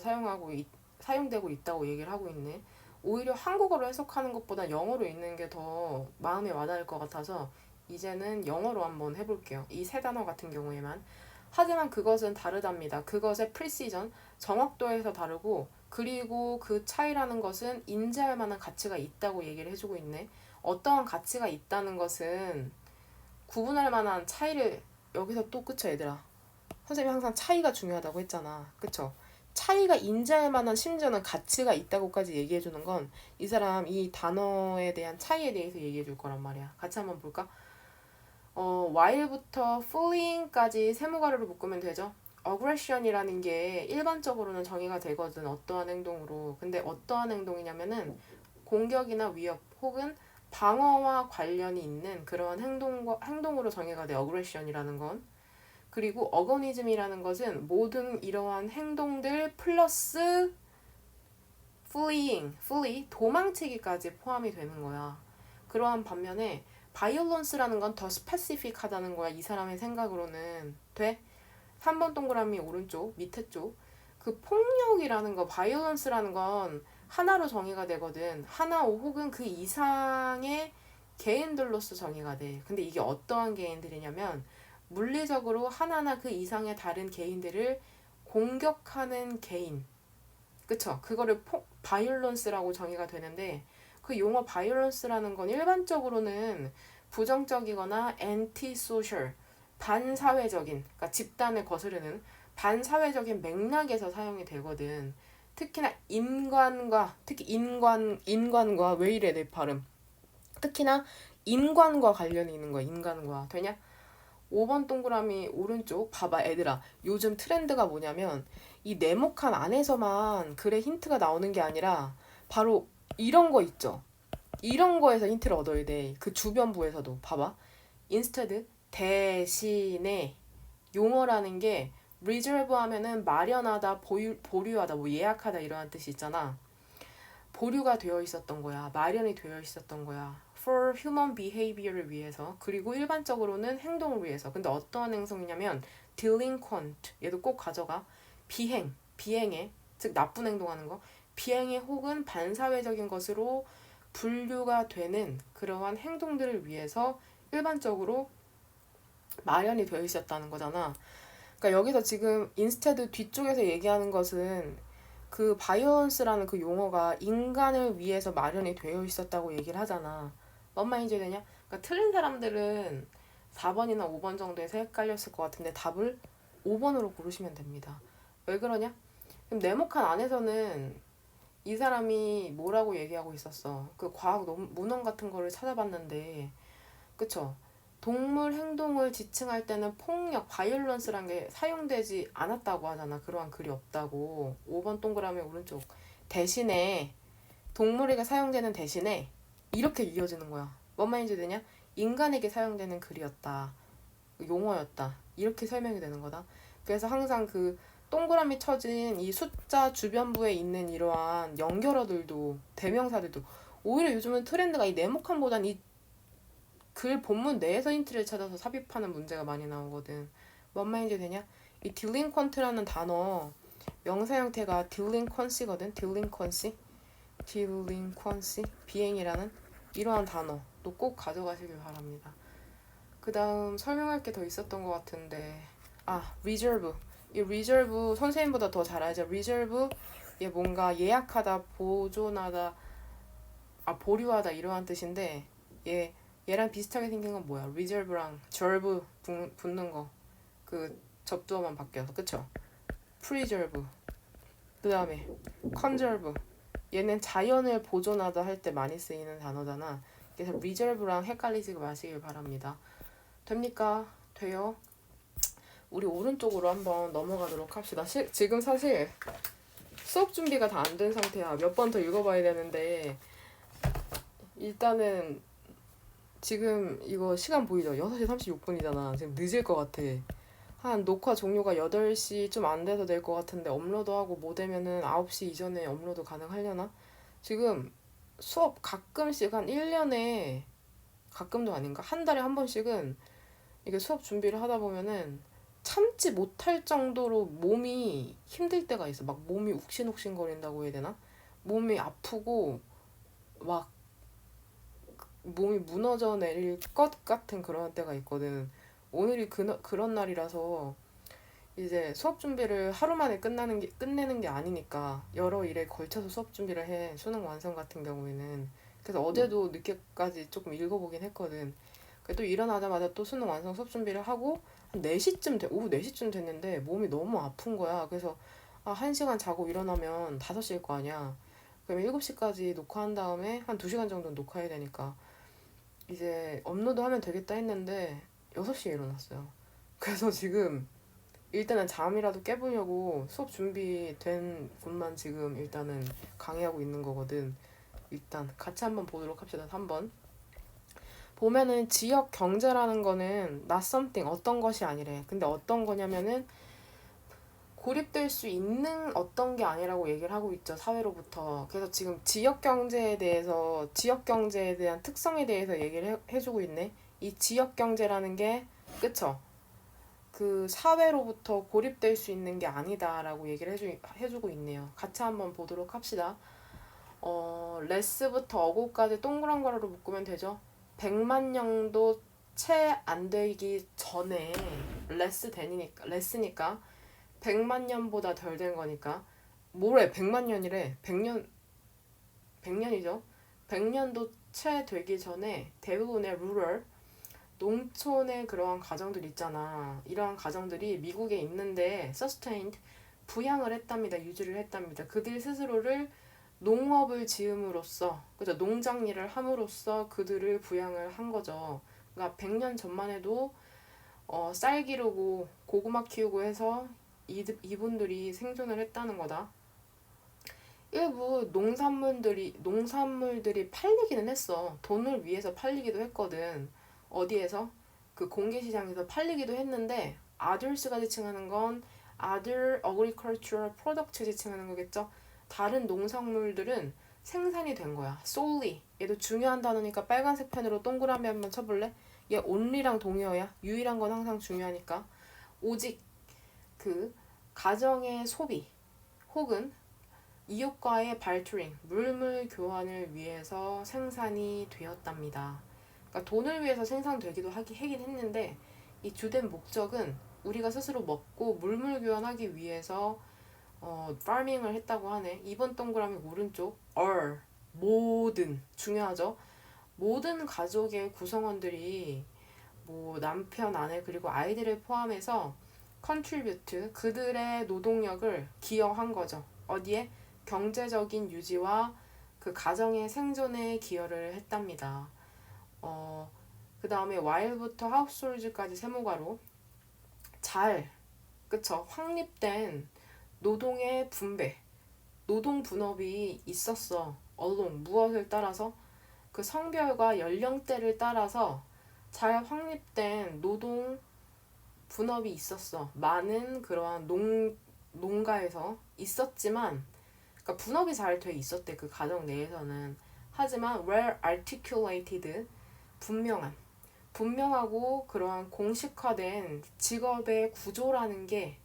사용되고 있다고 얘기를 하고 있네. 오히려 한국어로 해석하는 것보다 영어로 읽는 게 더 마음에 와닿을 것 같아서 이제는 영어로 한번 해볼게요. 이 세 단어 같은 경우에만. 하지만 그것은 다르답니다. 그것의 precision, 정확도에서 다르고 그리고 그 차이라는 것은 인지할 만한 가치가 있다고 얘기를 해주고 있네. 어떠한 가치가 있다는 것은 구분할 만한 차이를 여기서 또 그쵸 얘들아. 선생님이 항상 차이가 중요하다고 했잖아. 그쵸? 차이가 인지할 만한 심지어는 가치가 있다고까지 얘기해주는 건 이 사람 이 단어에 대한 차이에 대해서 얘기해줄 거란 말이야. 같이 한번 볼까? while부터 fleeing까지 세모가루로 묶으면 되죠. aggression이라는 게 일반적으로는 정의가 되거든. 어떠한 행동으로. 근데 어떠한 행동이냐면은 공격이나 위협 혹은 방어와 관련이 있는 그런 행동으로 정의가 돼. aggression이라는 건. 그리고 어거니즘이라는 것은 모든 이러한 행동들 플러스 flee, 도망치기까지 포함이 되는 거야. 그러한 반면에 violence라는 건 더 스페시픽하다는 거야. 이 사람의 생각으로는. 돼? 3번 동그라미 오른쪽 밑에 쪽. 그 폭력이라는 거, violence라는 건 하나로 정의가 되거든. 하나 혹은 그 이상의 개인들로서 정의가 돼. 근데 이게 어떠한 개인들이냐면 물리적으로 하나나 그 이상의 다른 개인들을 공격하는 개인. 그쵸? 그거를 바이올런스라고 정의가 되는데 그 용어 바이올런스라는 건 일반적으로는 부정적이거나 anti-social, 반사회적인, 그러니까 집단을 거스르는 반사회적인 맥락에서 사용이 되거든. 특히 인간과 왜 이래 내 발음. 특히나 인간과 관련이 있는 거야. 인간과. 되냐? 5번 동그라미 오른쪽 봐봐 애들아. 요즘 트렌드가 뭐냐면 이 네모칸 안에서만 글의 힌트가 나오는 게 아니라 바로 이런 거 있죠. 이런 거에서 힌트를 얻어야 돼. 그 주변부에서도 봐봐. instead 대신에 용어라는 게 reserve 하면은 마련하다, 보류하다, 뭐 예약하다 이런 뜻이 있잖아. 보류가 되어 있었던 거야. 마련이 되어 있었던 거야. for human behavior를 위해서. 그리고 일반적으로는 행동을 위해서. 근데 어떠한 행동이냐면 delinquent. 얘도 꼭 가져가. 비행해. 즉 나쁜 행동하는 거. 비행해 혹은 반사회적인 것으로 분류가 되는 그러한 행동들을 위해서 일반적으로 마련이 되어 있었다는 거잖아. 그러니까 여기서 지금 인스테드 뒤쪽에서 얘기하는 것은 그 바이오런스라는 그 용어가 인간을 위해서 마련이 되어 있었다고 얘기를 하잖아. 뭔 말인지 되냐? 그러니까 틀린 사람들은 4번이나 5번 정도에서 헷갈렸을 것 같은데 답을 5번으로 고르시면 됩니다. 왜 그러냐? 그럼 네모칸 안에서는 이 사람이 뭐라고 얘기하고 있었어. 그 과학 문헌 같은 거를 찾아봤는데 그쵸? 동물 행동을 지칭할 때는 폭력, 바이올런스란 게 사용되지 않았다고 하잖아. 그러한 글이 없다고. 5번 동그라미 오른쪽. 대신에 동물에게 사용되는 대신에 이렇게 이어지는 거야. 뭔 말인지 되냐? 인간에게 사용되는 글이었다. 용어였다. 이렇게 설명이 되는 거다. 그래서 항상 그 동그라미 쳐진 이 숫자 주변부에 있는 이러한 연결어들도 대명사들도 오히려 요즘은 트렌드가 이 네모칸보단 이 글 본문 내에서 힌트를 찾아서 삽입하는 문제가 많이 나오거든. 뭔 말인지 되냐? 이 delinquent라는 단어 명사 형태가 delinquency거든. delinquency, 비행이라는 이러한 단어도 꼭 가져가시길 바랍니다. 그 다음 설명할 게 더 있었던 것 같은데 reserve. 이 reserve 선생님보다 더 잘 알죠. reserve 얘 뭔가 예약하다, 보존하다, 보류하다 이러한 뜻인데 얘랑 비슷하게 생긴 건 뭐야? reserve랑 gerve 붙는 거. 그 접두어만 바뀌어서 그쵸? preserve. 그 다음에 conserve. 얘는 자연을 보존하다 할 때 많이 쓰이는 단어잖아. 그래서 reserve랑 헷갈리지 마시길 바랍니다. 됩니까? 돼요? 우리 오른쪽으로 한번 넘어가도록 합시다. 지금 사실 수업 준비가 다 안 된 상태야. 몇 번 더 읽어봐야 되는데 일단은 지금 이거 시간 보이죠? 6시 36분이잖아. 지금 늦을 것 같아. 한 녹화 종료가 8시 좀 안 돼서 될 것 같은데 업로드하고 뭐 되면은 9시 이전에 업로드 가능하려나? 지금 수업 가끔씩 한 1년에 가끔도 아닌가? 한 달에 한 번씩은 이게 수업 준비를 하다 보면은 참지 못할 정도로 몸이 힘들 때가 있어. 막 몸이 욱신욱신 거린다고 해야 되나? 몸이 아프고 막 몸이 무너져 내릴 것 같은 그런 때가 있거든. 오늘이 그런 날이라서 이제 수업 준비를 하루 만에 끝내는 게 아니니까 여러 일에 걸쳐서 수업 준비를 해. 수능 완성 같은 경우에는. 그래서 어제도 늦게까지 조금 읽어보긴 했거든. 또 일어나자마자 또 수능 완성 수업 준비를 하고 한 4시쯤 오후 4시쯤 됐는데 몸이 너무 아픈 거야. 그래서 1시간 자고 일어나면 5시일 거 아니야. 그러면 7시까지 녹화한 다음에 한 2시간 정도 녹화해야 되니까 이제 업로드하면 되겠다 했는데 6시에 일어났어요. 그래서 지금 일단은 잠이라도 깨보려고 수업 준비된 곳만 지금 일단은 강의하고 있는 거거든. 일단 같이 한번 보도록 합시다. 3번. 보면은 지역 경제라는 거는 not something 어떤 것이 아니래. 근데 어떤 거냐면은 고립될 수 있는 어떤 게 아니라고 얘기를 하고 있죠. 사회로부터. 그래서 지금 지역 경제에 대한 특성에 대해서 얘기를 해주고 있네. 이 지역 경제라는 게 그쵸? 그 사회로부터 고립될 수 있는 게 아니다라고 얘기를 해주고 있네요. 같이 한번 보도록 합시다. 레스부터 어고까지 동그란 거로 묶으면 되죠. 100만 년도 채 안 되기 전에 레스니까 100만 년보다 덜 된 거니까 뭐래 100만 년이래 100년이죠. 100년도 채 되기 전에 대부분의 루럴 농촌의 그러한 가정들 있잖아. 이러한 가정들이 미국에 있는데 sustained 부양을 했답니다. 유지를 했답니다. 그들 스스로를 농업을 지음으로써 그죠? 농장 일을 함으로써 그들을 부양을 한 거죠. 그러니까 100년 전만 해도 쌀 기르고 고구마 키우고 해서 이분들이 생존을 했다는 거다. 일부 농산물들이 팔리기는 했어. 돈을 위해서 팔리기도 했거든. 어디에서? 그 공개시장에서 팔리기도 했는데 others가 지칭하는 건 other agricultural products 지칭하는 거겠죠. 다른 농산물들은 생산이 된 거야. solely. 얘도 중요한 단어니까 빨간색 펜으로 동그라미 한번 쳐볼래? 얘 only랑 동의어야. 유일한 건 항상 중요하니까. 오직 그 가정의 소비 혹은 이웃과의 발투링, 물물 교환을 위해서 생산이 되었답니다. 그러니까 돈을 위해서 생산되기도 하긴 했는데 이 주된 목적은 우리가 스스로 먹고 물물 교환하기 위해서 파밍을 했다고 하네. 2번 동그라미 오른쪽 all 모든 중요하죠. 모든 가족의 구성원들이 뭐 남편, 아내 그리고 아이들을 포함해서 contribute 그들의 노동력을 기여한 거죠. 어디에? 경제적인 유지와 그 가정의 생존에 기여를 했답니다. 그 다음에 while부터 households까지 세모가로 그쵸? 확립된 노동의 분배, 노동 분업이 있었어. along 무엇을 따라서? 그 성별과 연령대를 따라서 잘 확립된 노동 분업이 있었어. 많은 그러한 농가에서 있었지만 그러니까 분업이 잘 돼 있었대. 그 가정 내에서는. 하지만 well articulated 분명하고 그러한 공식화된 직업의 구조라는 게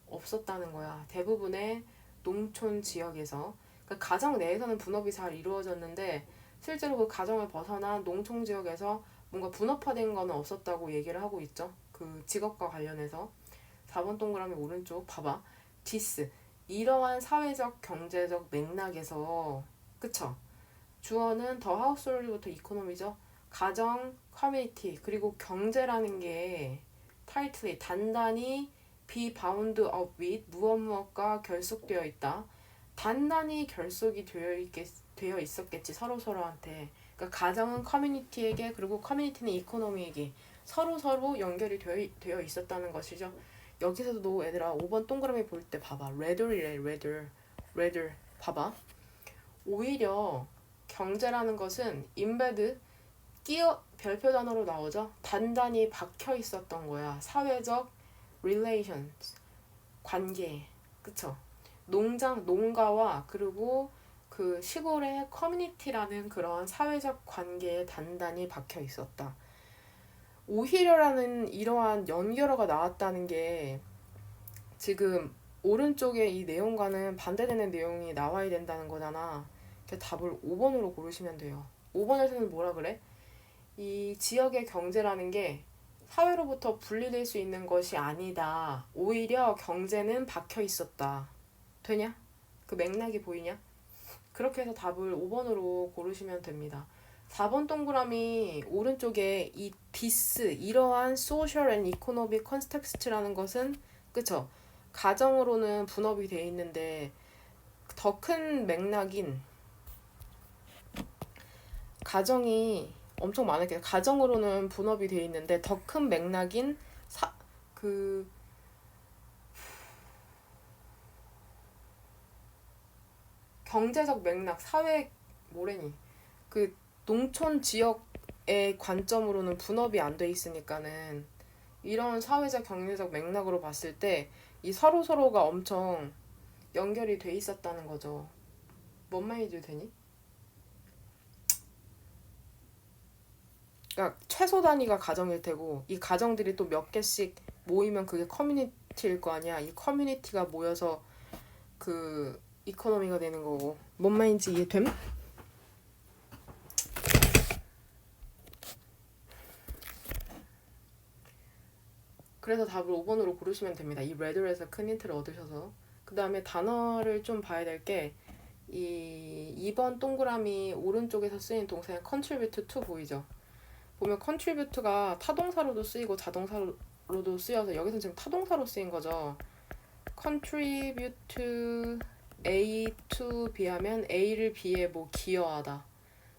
없었다는 거야. 대부분의 농촌 지역에서. 그러니까 가정 내에서는 분업이 잘 이루어졌는데 실제로 그 가정을 벗어난 농촌 지역에서 뭔가 분업화된 거는 없었다고 얘기를 하고 있죠. 그 직업과 관련해서. 4번 동그라미 오른쪽 봐봐. this 이러한 사회적 경제적 맥락에서 그쵸? 주어는 더 하우스홀드부터 이코노미죠. 가정, 커뮤니티 그리고 경제라는 게 타이틀이 단단히 be bound up with 무엇 무엇과 결속되어 있다. 단단히 결속이 되어 있었겠지 서로서로한테. 그러니까 가정은 커뮤니티에게 그리고 커뮤니티는 이코노미에게 서로서로 연결이 되어 있었다는 것이죠. 여기서도 얘들아 5번 동그라미 볼 때 봐봐. rather이래 rather 봐봐. 오히려 경제라는 것은 embed 끼어 별표 단어로 나오죠. 단단히 박혀 있었던 거야. 사회적 relations 관계 그쵸? 농가와 그리고 그 시골의 커뮤니티라는 그런 사회적 관계에 단단히 박혀 있었다. 오히려라는 이러한 연결어가 나왔다는 게 지금 오른쪽에 이 내용과는 반대되는 내용이 나와야 된다는 거잖아. 그래서 답을 5번으로 고르시면 돼요. 5번에서는 뭐라 그래? 이 지역의 경제라는 게 사회로부터 분리될 수 있는 것이 아니다. 오히려 경제는 박혀 있었다. 되냐? 그 맥락이 보이냐? 그렇게 해서 답을 5번으로 고르시면 됩니다. 4번 동그라미 오른쪽에 이 this 이러한 social and economic context라는 것은 그쵸? 가정으로는 분업이 돼 있는데 더 큰 맥락인 가정이 엄청 많을게요. 가정으로는 분업이 돼 있는데 더 큰 맥락인 그 경제적 맥락, 사회 뭐래니 그 농촌 지역의 관점으로는 분업이 안 돼 있으니까는 이런 사회적 경제적 맥락으로 봤을 때 이 서로서로가 엄청 연결이 돼 있었다는 거죠. 뭔 말인지 되니? 그러니까 최소 단위가 가정일 테고 이 가정들이 또 몇 개씩 모이면 그게 커뮤니티일 거 아니야. 이 커뮤니티가 모여서 그 이코노미가 되는 거고. 뭔 말인지 이해됨? 그래서 답을 5번으로 고르시면 됩니다. 이 레드에서 큰 힌트를 얻으셔서. 그 다음에 단어를 좀 봐야 될 게 이 2번 동그라미 오른쪽에서 쓰인 동사의 contribute to 보이죠? 보면 contribute가 타동사로도 쓰이고 자동사로도 쓰여서 여기서 지금 타동사로 쓰인 거죠. contribute A to B 하면 A를 B에 뭐 기여하다,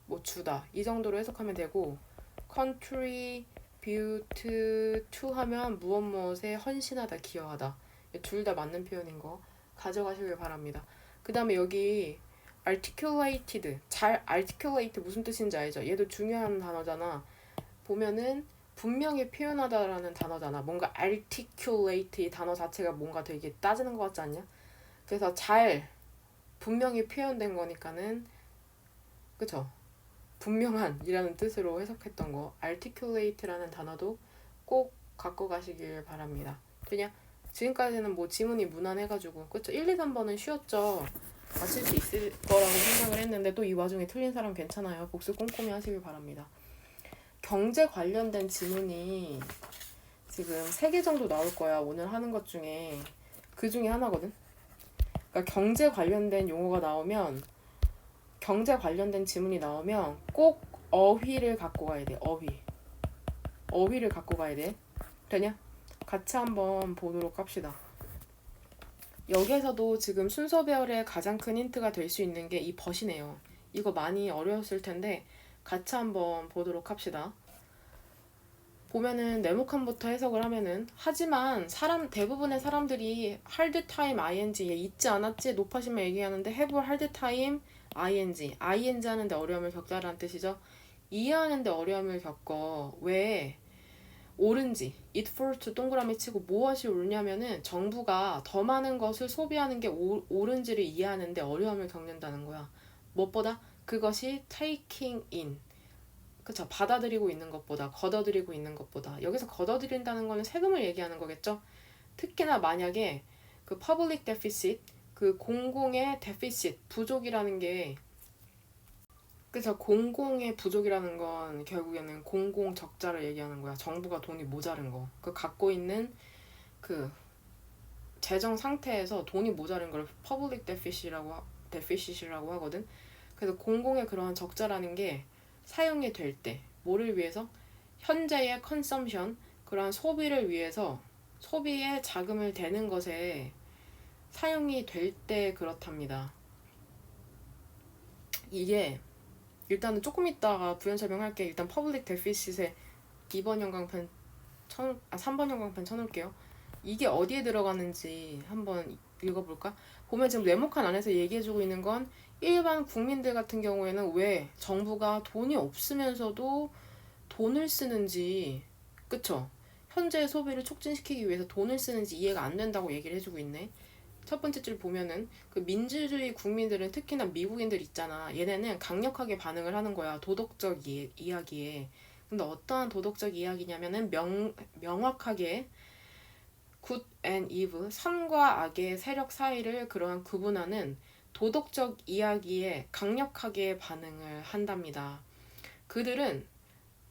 뭐 주다 이 정도로 해석하면 되고 contribute to 하면 무엇 무엇에 헌신하다, 기여하다 둘 다 맞는 표현인 거 가져가시길 바랍니다. 그 다음에 여기 articulated 잘 articulate 무슨 뜻인지 알죠? 얘도 중요한 단어잖아. 보면은 분명히 표현하다라는 단어잖아. 뭔가 articulate 이 단어 자체가 뭔가 되게 따지는 것 같지 않냐? 그래서 잘 분명히 표현된 거니까는 그쵸? 분명한 이라는 뜻으로 해석했던 거 articulate라는 단어도 꼭 갖고 가시길 바랍니다. 그냥 지금까지는 뭐 지문이 무난해가지고 그쵸? 1, 2, 3번은 쉬웠죠? 맞힐 수 있을 거라고 생각을 했는데 또 이 와중에 틀린 사람 괜찮아요. 복습 꼼꼼히 하시길 바랍니다. 경제 관련된 지문이 지금 3개 정도 나올 거야. 오늘 하는 것 중에 그 중에 하나거든. 그러니까 경제 관련된 용어가 나오면 경제 관련된 지문이 나오면 꼭 어휘를 갖고 가야 돼. 어휘를 갖고 가야 돼. 되냐? 같이 한번 보도록 합시다. 여기에서도 지금 순서 배열의 가장 큰 힌트가 될 수 있는 게 이 벗이네요. 이거 많이 어려웠을 텐데 같이 한번 보도록 합시다. 보면은 네모칸부터 해석을 하면은 하지만 대부분의 사람들이 hard time ing 얘 잊지 않았지 높아지면 얘기하는데 have hard time ing 하는데 어려움을 겪다라는 뜻이죠. 이해하는데 어려움을 겪어. 왜? 옳은지 it for to 동그라미 치고 무엇이 옳냐면은 정부가 더 많은 것을 소비하는 게 옳은지를 이해하는데 어려움을 겪는다는 거야. 무엇보다 그것이 taking in 그쵸? 받아들이고 있는 것보다 걷어들이고 있는 것보다 여기서 걷어들인다는 거는 세금을 얘기하는 거겠죠? 특히나 만약에 그 public deficit 그 공공의 deficit 부족이라는 게 그쵸? 공공의 부족이라는 건 결국에는 공공 적자를 얘기하는 거야. 정부가 돈이 모자른 거. 그 갖고 있는 그 재정 상태에서 돈이 모자른 걸 퍼블릭 데피시라고 하거든. 그래서 공공의 그러한 적자라는 게 사용이 될 때 뭐를 위해서? 현재의 컨섬션, 그러한 소비를 위해서 소비에 자금을 대는 것에 사용이 될 때 그렇답니다. 이게 일단은 조금 있다가 부연 설명할게. 일단 퍼블릭 데피시트의 2번 형광펜 3번 형광펜 쳐놓을게요. 이게 어디에 들어가는지 한번 읽어볼까? 보면 지금 네모칸 안에서 얘기해주고 있는 건 일반 국민들 같은 경우에는 왜 정부가 돈이 없으면서도 돈을 쓰는지, 그쵸? 현재 소비를 촉진시키기 위해서 돈을 쓰는지 이해가 안 된다고 얘기를 해주고 있네. 첫 번째 줄 보면은 그 민주주의 국민들은, 특히나 미국인들 있잖아. 얘네는 강력하게 반응을 하는 거야. 도덕적 이야기에. 근데 어떠한 도덕적 이야기냐면은 명확하게 good and evil, 선과 악의 세력 사이를 그러한 구분하는 도덕적 이야기에 강력하게 반응을 한답니다. 그들은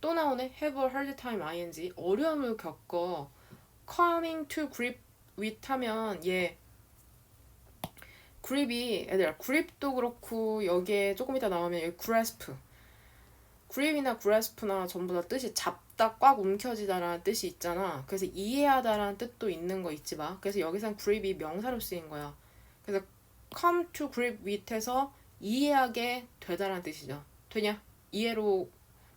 또 나오네. have a hard time ing, 어려움을 겪어. coming to grip with 하면 얘 grip이, 얘들아 grip도 그렇고 여기에 조금 이따 나오면 여기 grasp, grip이나 grasp나 전부 다 뜻이 잡다, 꽉 움켜쥐다라는 뜻이 있잖아. 그래서 이해하다라는 뜻도 있는 거 잊지 마. 그래서 여기선 grip이 명사로 쓰인 거야. 그래서 come to grip with에서 이해하게 되다라는 뜻이죠. 되냐? 이해로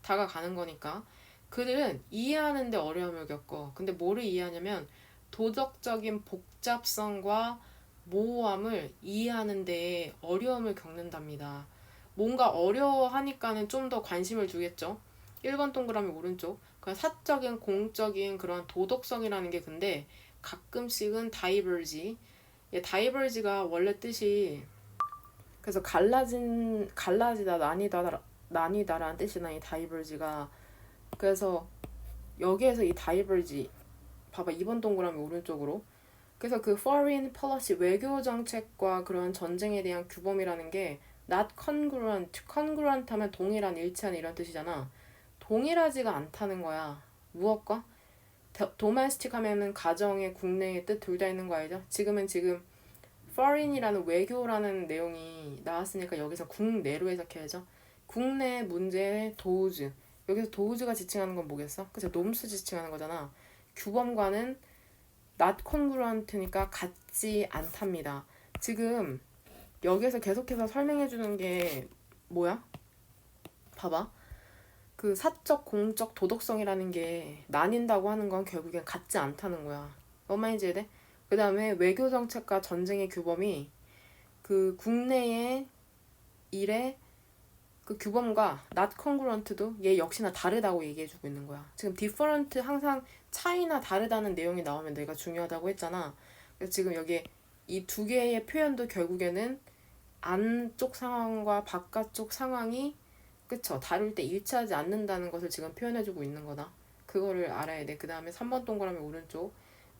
다가가는 거니까. 그들은 이해하는데 어려움을 겪어. 근데 뭐를 이해하냐면 도덕적인 복잡성과 모호함을 이해하는데 어려움을 겪는답니다. 뭔가 어려워하니까는 좀 더 관심을 주겠죠. 1번 동그라미 오른쪽. 그냥 사적인 공적인 그런 도덕성이라는 게, 근데 가끔씩은 다이버지. 다이버지가 원래 뜻이, 그래서 갈라지다, 나뉘다라는 뜻이나 이 다이버지가. 그래서 여기에서 이 다이버지 봐봐. 2번 동그라미 오른쪽으로. 그래서 그 foreign policy, 외교 정책과 그런 전쟁에 대한 규범이라는 게 not congruent 하면 동일한, 일치한 이런 뜻이잖아. 동일하지가 않다는 거야. 무엇과? domestic 하면은 가정의, 국내의 뜻 둘 다 있는 거 알죠? 지금 foreign이라는 외교라는 내용이 나왔으니까 여기서 국내로 해석해야죠. 국내 문제의 도우즈. 여기서 도우즈가 지칭하는 건 뭐겠어? 그치? 놈스 지칭하는 거잖아. 규범과는 not congruent니까 같지 않답니다. 지금 여기에서 계속해서 설명해주는 게 뭐야? 봐봐. 그 사적, 공적, 도덕성이라는 게 나뉜다고 하는 건 결국엔 같지 않다는 거야. 뭔 말인지 이해돼? 그 다음에 외교 정책과 전쟁의 규범이 그 국내의 일의 그 규범과 not congruent도 얘 역시나 다르다고 얘기해주고 있는 거야. 지금 different 항상 차이나 다르다는 내용이 나오면 내가 중요하다고 했잖아. 그래서 지금 여기 이 두 개의 표현도 결국에는 안쪽 상황과 바깥쪽 상황이, 그쵸, 다룰 때 일치하지 않는다는 것을 지금 표현해주고 있는 거다. 그거를 알아야 돼. 그 다음에 3번 동그라미 오른쪽.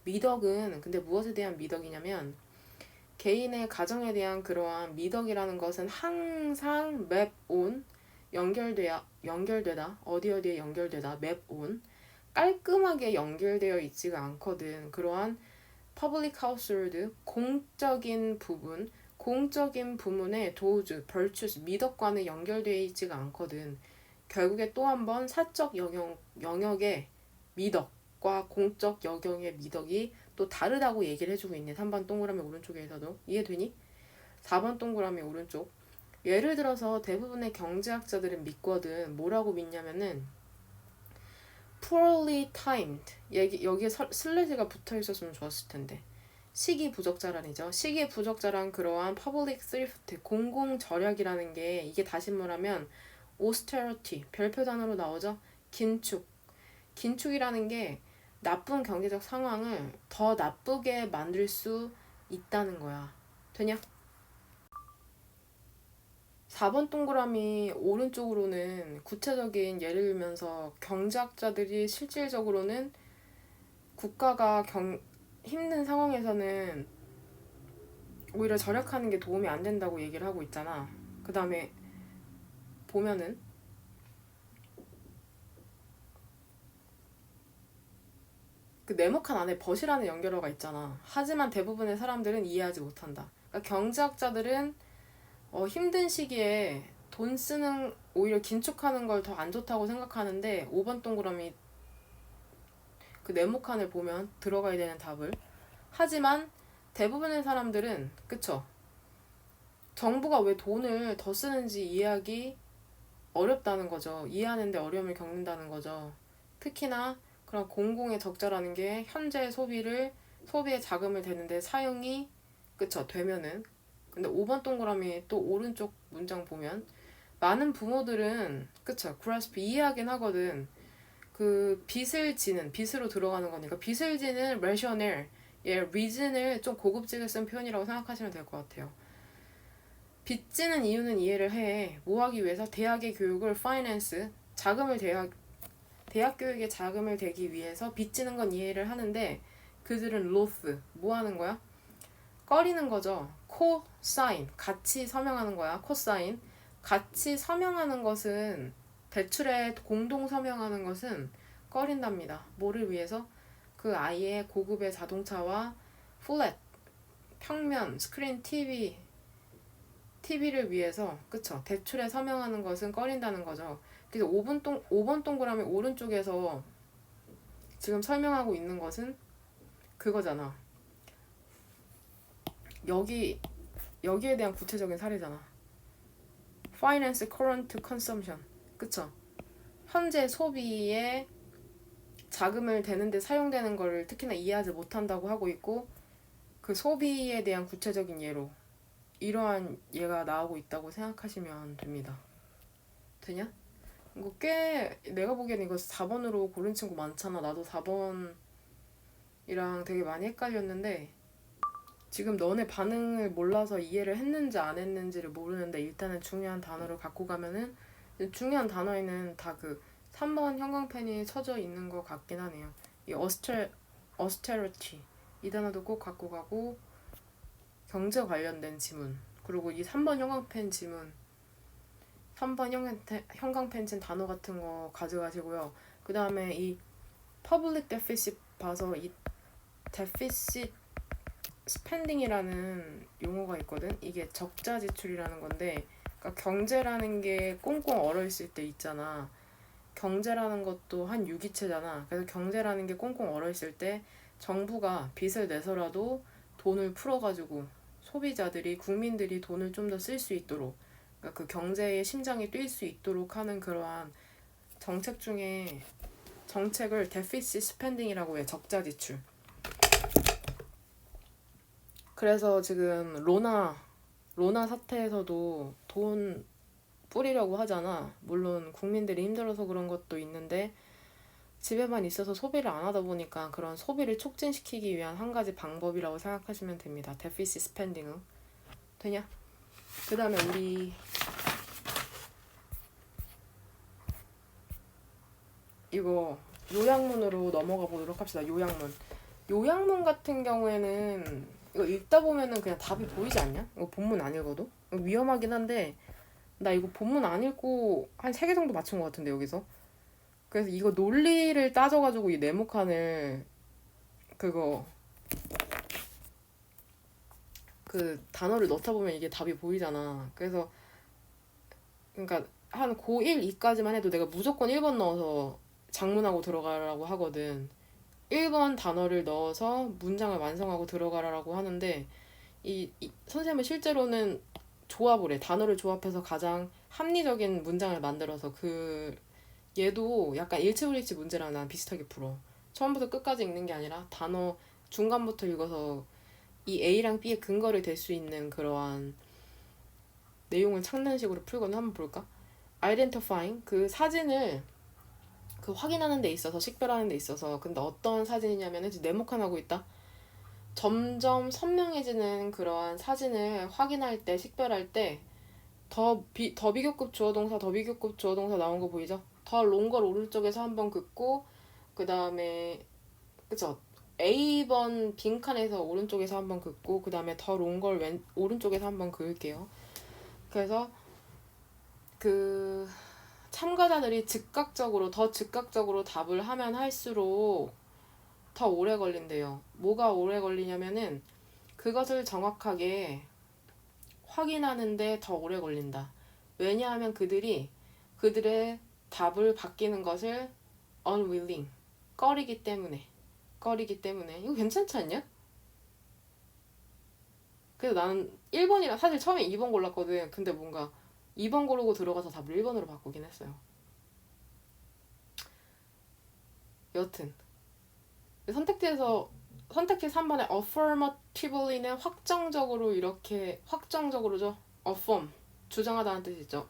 미덕은 근데 무엇에 대한 미덕이냐면 개인의 가정에 대한 그러한 미덕이라는 것은 항상 map on, 연결되다, 어디에 연결되다, map on, 깔끔하게 연결되어 있지가 않거든. 그러한 public household, 공적인 부문의 도우즈, virtues, 미덕과는 연결되어 있지가 않거든. 결국에 또 한 번 사적 영역의 미덕과 공적 영역의 미덕이 또 다르다고 얘기를 해주고 있네. 3번 동그라미 오른쪽에서도. 이해되니? 4번 동그라미 오른쪽. 예를 들어서 대부분의 경제학자들은 믿거든. 뭐라고 믿냐면은 poorly timed. 여기에 슬래시가 붙어 있었으면 좋았을 텐데. 시기 부적절한이죠. 시기 부적절한 그러한 public thrift, 공공 절약이라는 게, 이게 다시 말하면 austerity, 별표 단어로 나오죠. 긴축이라는 게 나쁜 경제적 상황을 더 나쁘게 만들 수 있다는 거야. 되냐? 4번 동그라미 오른쪽으로는 구체적인 예를 들면서 경제학자들이 실질적으로는 국가가 힘든 상황에서는 오히려 절약하는 게 도움이 안 된다고 얘기를 하고 있잖아. 그 다음에 보면은 그 네모칸 안에 벗이라는 연결어가 있잖아. 하지만 대부분의 사람들은 이해하지 못한다. 그러니까 경제학자들은 힘든 시기에 돈 쓰는 오히려 긴축하는 걸 더 안 좋다고 생각하는데 5번 동그라미 그 네모칸을 보면 들어가야 되는 답을. 하지만 대부분의 사람들은 그쵸? 정부가 왜 돈을 더 쓰는지 이해하기 어렵다는 거죠. 이해하는데 어려움을 겪는다는 거죠. 특히나 그런 공공의 적자라는 게 현재 소비에 자금을 대는데 사용이 그쵸 되면은. 근데 5번 동그라미 또 오른쪽 문장 보면 많은 부모들은 그쵸 grasp 이해하긴 하거든. 그 빚으로 들어가는 거니까 빚을 지는 rationale reason을 좀 고급지게 쓴 표현이라고 생각하시면 될 것 같아요. 빚지는 이유는 이해를 해. 뭐 하기 위해서? 대학의 교육을 finance, 대학 교육에 자금을 대기 위해서 빚지는 건 이해를 하는데 그들은 loath, 뭐 하는 거야? 꺼리는 거죠. cosine, 같이 서명하는 거야. cosine. 같이 서명하는 것은 대출에 공동 서명하는 것은 꺼린답니다. 뭐를 위해서? 그 아이의 고급의 자동차와 flat, 평면, 스크린 TV를 위해서 그쵸 대출에 서명하는 것은 꺼린다는 거죠. 그래서 5번 동그라미 오른쪽에서 지금 설명하고 있는 것은 그거잖아. 여기에 대한 구체적인 사례잖아. Finance current consumption. 그쵸? 현재 소비에 자금을 대는데 사용되는 거를 특히나 이해하지 못한다고 하고 있고 그 소비에 대한 구체적인 예로 이러한 예가 나오고 있다고 생각하시면 됩니다. 되냐? 이거 꽤 내가 보기에는 이거 4번으로 고른 친구 많잖아. 나도 4번이랑 되게 많이 헷갈렸는데 지금 너네 반응을 몰라서 이해를 했는지 안 했는지를 모르는데 일단은 중요한 단어를 갖고 가면은 중요한 단어에는 다 그 3번 형광펜이 쳐져 있는 것 같긴 하네요. 이 austerity 이 단어도 꼭 갖고 가고 경제 관련된 지문 그리고 이 3번 형광펜 지문 3번 형광펜 친 단어 같은 거 가져가시고요. 그 다음에 이 public deficit 봐서 이 deficit spending이라는 용어가 있거든. 이게 적자 지출이라는 건데 그러니까 경제라는 게 꽁꽁 얼어있을 때 있잖아. 경제라는 것도 한 유기체잖아. 그래서 경제라는 게 꽁꽁 얼어있을 때 정부가 빚을 내서라도 돈을 풀어가지고 소비자들이 국민들이 돈을 좀 더 쓸 수 있도록 그러니까 그 경제의 심장이 뛸 수 있도록 하는 그러한 정책을 deficit spending이라고 해. 적자 지출. 그래서 지금 로나 사태에서도 돈 뿌리려고 하잖아. 물론 국민들이 힘들어서 그런 것도 있는데 집에만 있어서 소비를 안 하다 보니까 그런 소비를 촉진시키기 위한 한 가지 방법이라고 생각하시면 됩니다. deficit spending은. 되냐? 그 다음에 우리 이거 요약문으로 넘어가 보도록 합시다. 요약문 같은 경우에는 이거 읽다 보면은 그냥 답이 보이지 않냐? 이거 본문 안 읽어도? 이거 위험하긴 한데 나 이거 본문 안 읽고 한 3개 정도 맞춘 것 같은데 여기서. 그래서 이거 논리를 따져가지고 이 네모칸을 그거 그 단어를 넣다 보면 이게 답이 보이잖아. 그래서 그러니까 한 고1, 2까지만 해도 내가 무조건 1번 넣어서 장문하고 들어가라고 하거든. 1번 단어를 넣어서 문장을 완성하고 들어가라고 하는데 선생님은 실제로는 조합을 해. 단어를 조합해서 가장 합리적인 문장을 만들어서 얘도 약간 일치불일치 문제랑 난 비슷하게 풀어. 처음부터 끝까지 읽는 게 아니라 단어 중간부터 읽어서 이 A랑 B의 근거를 댈 수 있는 그러한 내용을 찾는 식으로 풀거든. 한번 볼까? identifying 그 사진을 확인하는 데 있어서 식별하는 데 있어서 근데 어떤 사진이냐면은 네모칸하고 있다. 점점 선명해지는 그러한 사진을 확인할 때 식별할 때 더 비교급 주어동사 나온 거 보이죠? 더 롱걸 오른쪽에서 한번 긋고 그 다음에 그쵸? A번 빈칸에서 오른쪽에서 한번 긋고 그 다음에 더 롱걸 오른쪽에서 한번 그을게요. 그래서 그 참가자들이 더 즉각적으로 답을 하면 할수록 더 오래 걸린대요. 뭐가 오래 걸리냐면은 그것을 정확하게 확인하는데 더 오래 걸린다. 왜냐하면 그들의 답을 바뀌는 것을 unwilling, 꺼리기 때문에. 이거 괜찮지 않냐? 그래서 나는 1번이라 사실 처음에 2번 골랐거든. 근데 뭔가 2번 고르고 들어가서 답을 1번으로 바꾸긴 했어요. 여튼 선택지 3번에 affirmatively는 확정적으로죠. affirm 주장하다는 뜻이죠.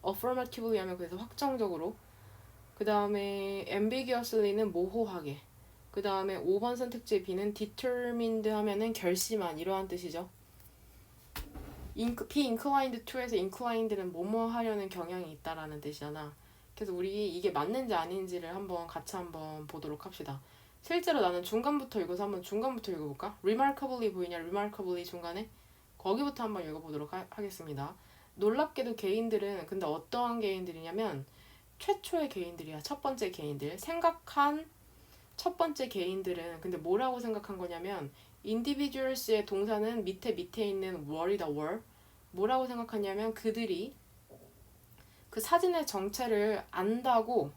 affirmatively 하면 그래서 확정적으로. 그 다음에 ambiguously는 모호하게. 그 다음에 5번 선택지 B는 determined 하면은 결심한 이러한 뜻이죠. be inclined to에서 inclined는 뭐뭐 하려는 경향이 있다라는 뜻이잖아. 그래서 우리 이게 맞는지 아닌지를 같이 한번 보도록 합시다. 실제로 나는 중간부터 읽어서 한번 중간부터 읽어볼까? remarkably 보이냐? remarkably 중간에? 거기부터 한번 읽어보도록 하겠습니다. 놀랍게도 개인들은 근데 어떠한 개인들이냐면 최초의 개인들이야. 첫 번째 개인들. 생각한 첫 번째 개인들은 근데 뭐라고 생각한 거냐면 individuals의 동사는 밑에 있는 were이다. were. 뭐라고 생각하냐면 그들이 그 사진의 정체를 안다고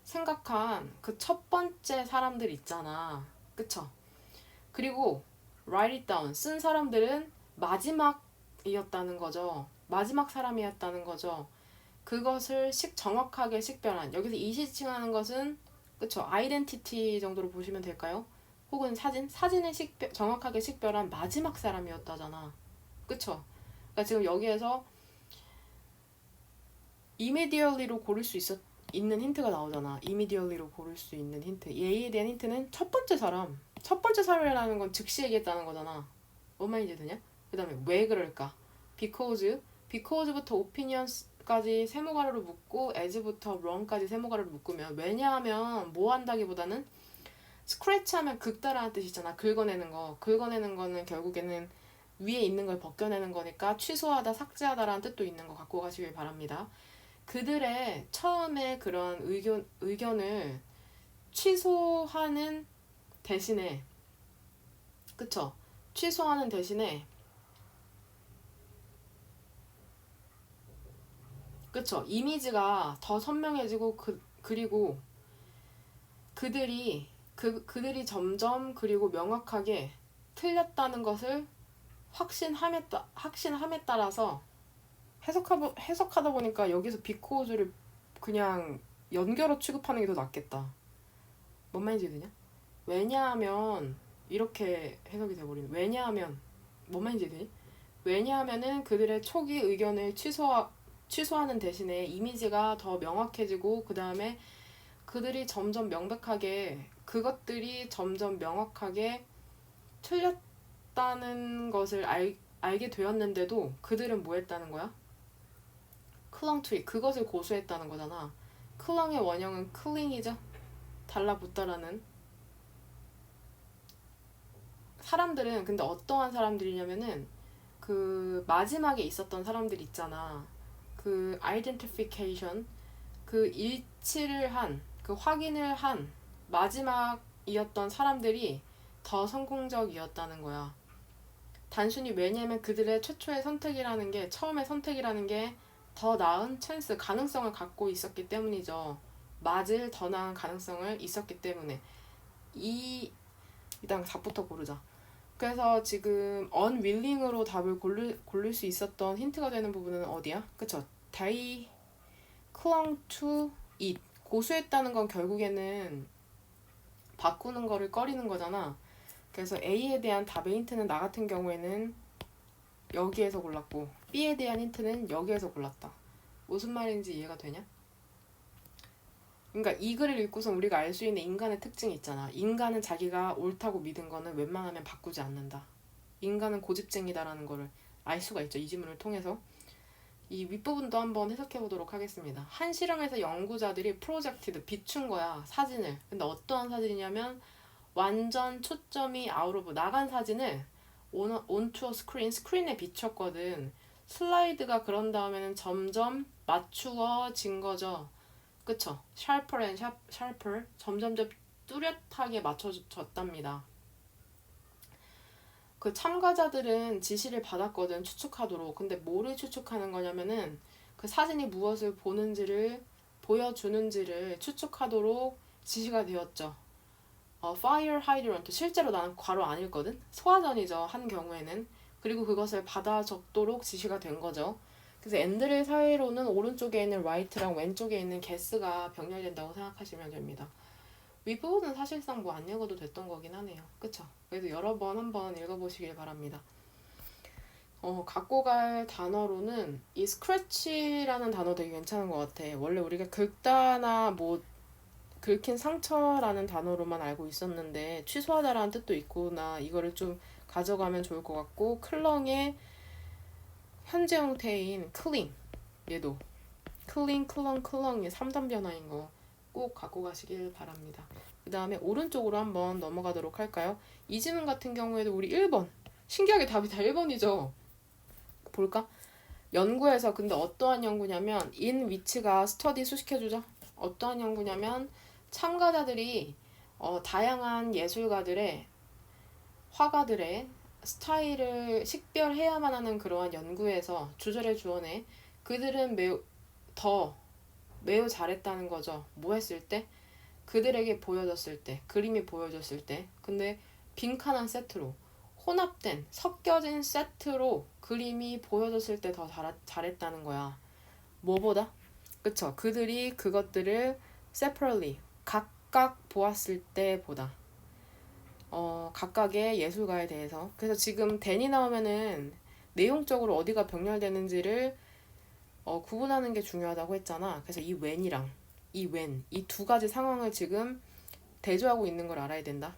생각한 그 첫 번째 사람들 있잖아. 그쵸? 그리고 write it down 쓴 사람들은 마지막이었다는 거죠. 마지막 사람이었다는 거죠. 그것을 정확하게 식별한 여기서 이 시칭하는 것은 그쵸? 아이덴티티 정도로 보시면 될까요? 혹은 사진에 정확하게 식별한 마지막 사람이었다잖아. 그쵸? 그러니까 지금 여기에서 immediately로 고를 수 있는 힌트가 나오잖아. immediately로 고를 수 있는 힌트. 얘에 대한 힌트는 첫 번째 사람이라는 건 즉시 얘기했다는 거잖아. 뭔 말인지 되냐? 그 다음에 왜 그럴까? because부터 opinions까지 세모가루로 묶고 as부터 wrong까지 세모가루로 묶으면 왜냐하면 뭐 한다기보다는 scratch 하면 긁다라는 뜻이 있잖아. 긁어내는 거는 결국에는 위에 있는 걸 벗겨내는 거니까 취소하다, 삭제하다라는 뜻도 있는 거 갖고 가시길 바랍니다. 그들의 처음에 그런 의견을 취소하는 대신에 그쵸? 취소하는 대신에 그쵸? 이미지가 더 선명해지고 그리고 그들이 점점 그리고 명확하게 틀렸다는 것을 확신함에 따라서 해석하다 보니까 여기서 비코즈를 그냥 연결어 취급하는 게 더 낫겠다. 뭔 말인지 되냐? 왜냐하면 이렇게 해석이 돼버리는. 왜냐하면 뭔 말인지 되니? 왜냐하면은 그들의 초기 의견을 취소하는 대신에 이미지가 더 명확해지고 그 다음에 그것들이 점점 명확하게 틀렸다는 것을 알게 되었는데도 그들은 뭐 했다는 거야? 클렁 투 그것을 고수했다는 거잖아. 클렁의 원형은 클링이죠. 달라붙다라는. 사람들은 근데 어떠한 사람들이냐면은 그 마지막에 있었던 사람들 있잖아. 그 identification 그 일치를 한 그 확인을 한 마지막이었던 사람들이 더 성공적이었다는 거야. 단순히 왜냐면 그들의 최초의 선택이라는 게 처음의 선택이라는 게 더 나은 가능성을 갖고 있었기 때문이죠. 맞을 더 나은 가능성을 있었기 때문에 일단 답부터 고르자. 그래서 지금 unwilling으로 답을 고를 수 있었던 힌트가 되는 부분은 어디야? 그쵸? They clung to it. 고수했다는 건 결국에는 바꾸는 거를 꺼리는 거잖아. 그래서 A에 대한 답의 힌트는 나 같은 경우에는 여기에서 골랐고 B에 대한 힌트는 여기에서 골랐다. 무슨 말인지 이해가 되냐? 그러니까 이 글을 읽고서 우리가 알 수 있는 인간의 특징이 있잖아. 인간은 자기가 옳다고 믿은 거는 웬만하면 바꾸지 않는다. 인간은 고집쟁이다라는 거를 알 수가 있죠. 이 지문을 통해서. 이 윗부분도 한번 해석해 보도록 하겠습니다. 한 실험에서 연구자들이 비춘 거야. 사진을. 근데 어떠한 사진이냐면 완전 초점이 아웃 오브 나간 사진을 onto a 스크린에 비췄거든. 슬라이드가 그런 다음에는 점점 맞추어진 거죠. 그쵸? sharper and sharper 점점 뚜렷하게 맞춰졌답니다. 그 참가자들은 지시를 받았거든, 추측하도록. 근데 뭐를 추측하는 거냐면은 그 사진이 무엇을 보여주는지를 추측하도록 지시가 되었죠. fire hydrant. 실제로 나는 괄호 안 읽거든? 소화전이죠, 한 경우에는. 그리고 그것을 받아 적도록 지시가 된 거죠. 그래서 앤드릴 사이로는 오른쪽에 있는 right랑 왼쪽에 있는 guess가 병렬된다고 생각하시면 됩니다. 윗부분은 사실상 뭐 안 읽어도 됐던 거긴 하네요. 그쵸? 그래도 여러 번 한번 읽어보시길 바랍니다. 갖고 갈 단어로는 이 scratch라는 단어 되게 괜찮은 것 같아. 원래 우리가 긁다나 뭐 긁힌 상처라는 단어로만 알고 있었는데 취소하다라는 뜻도 있구나. 이거를 좀 가져가면 좋을 것 같고, 클렁의 현재 형태인 클링, 얘도 클링, 클렁, 클렁의 3단 변화인 거 꼭 갖고 가시길 바랍니다. 그 다음에 오른쪽으로 한번 넘어가도록 할까요? 이 지문 같은 경우에도 우리 1번, 신기하게 답이 다 1번이죠. 볼까? 연구에서, 근데 어떠한 연구냐면 in which가 스터디 수식해주죠. 어떠한 연구냐면 참가자들이 다양한 예술가들의, 화가들의 스타일을 식별해야만 하는 그러한 연구에서 주절의 주어네, 그들은 매우 잘했다는 거죠. 뭐 했을 때? 그들에게 보여졌을 때, 그림이 보여졌을 때. 근데 빈칸한 세트로, 혼합된, 섞여진 세트로 그림이 보여졌을 때 더 잘했다는 거야. 뭐보다? 그쵸? 그들이 그것들을 separately, 각각 보았을 때보다. 각각의 예술가에 대해서. 그래서 지금 댄이 나오면은 내용적으로 어디가 병렬되는지를 구분하는 게 중요하다고 했잖아. 그래서 이 when이랑 이 두 가지 상황을 지금 대조하고 있는 걸 알아야 된다.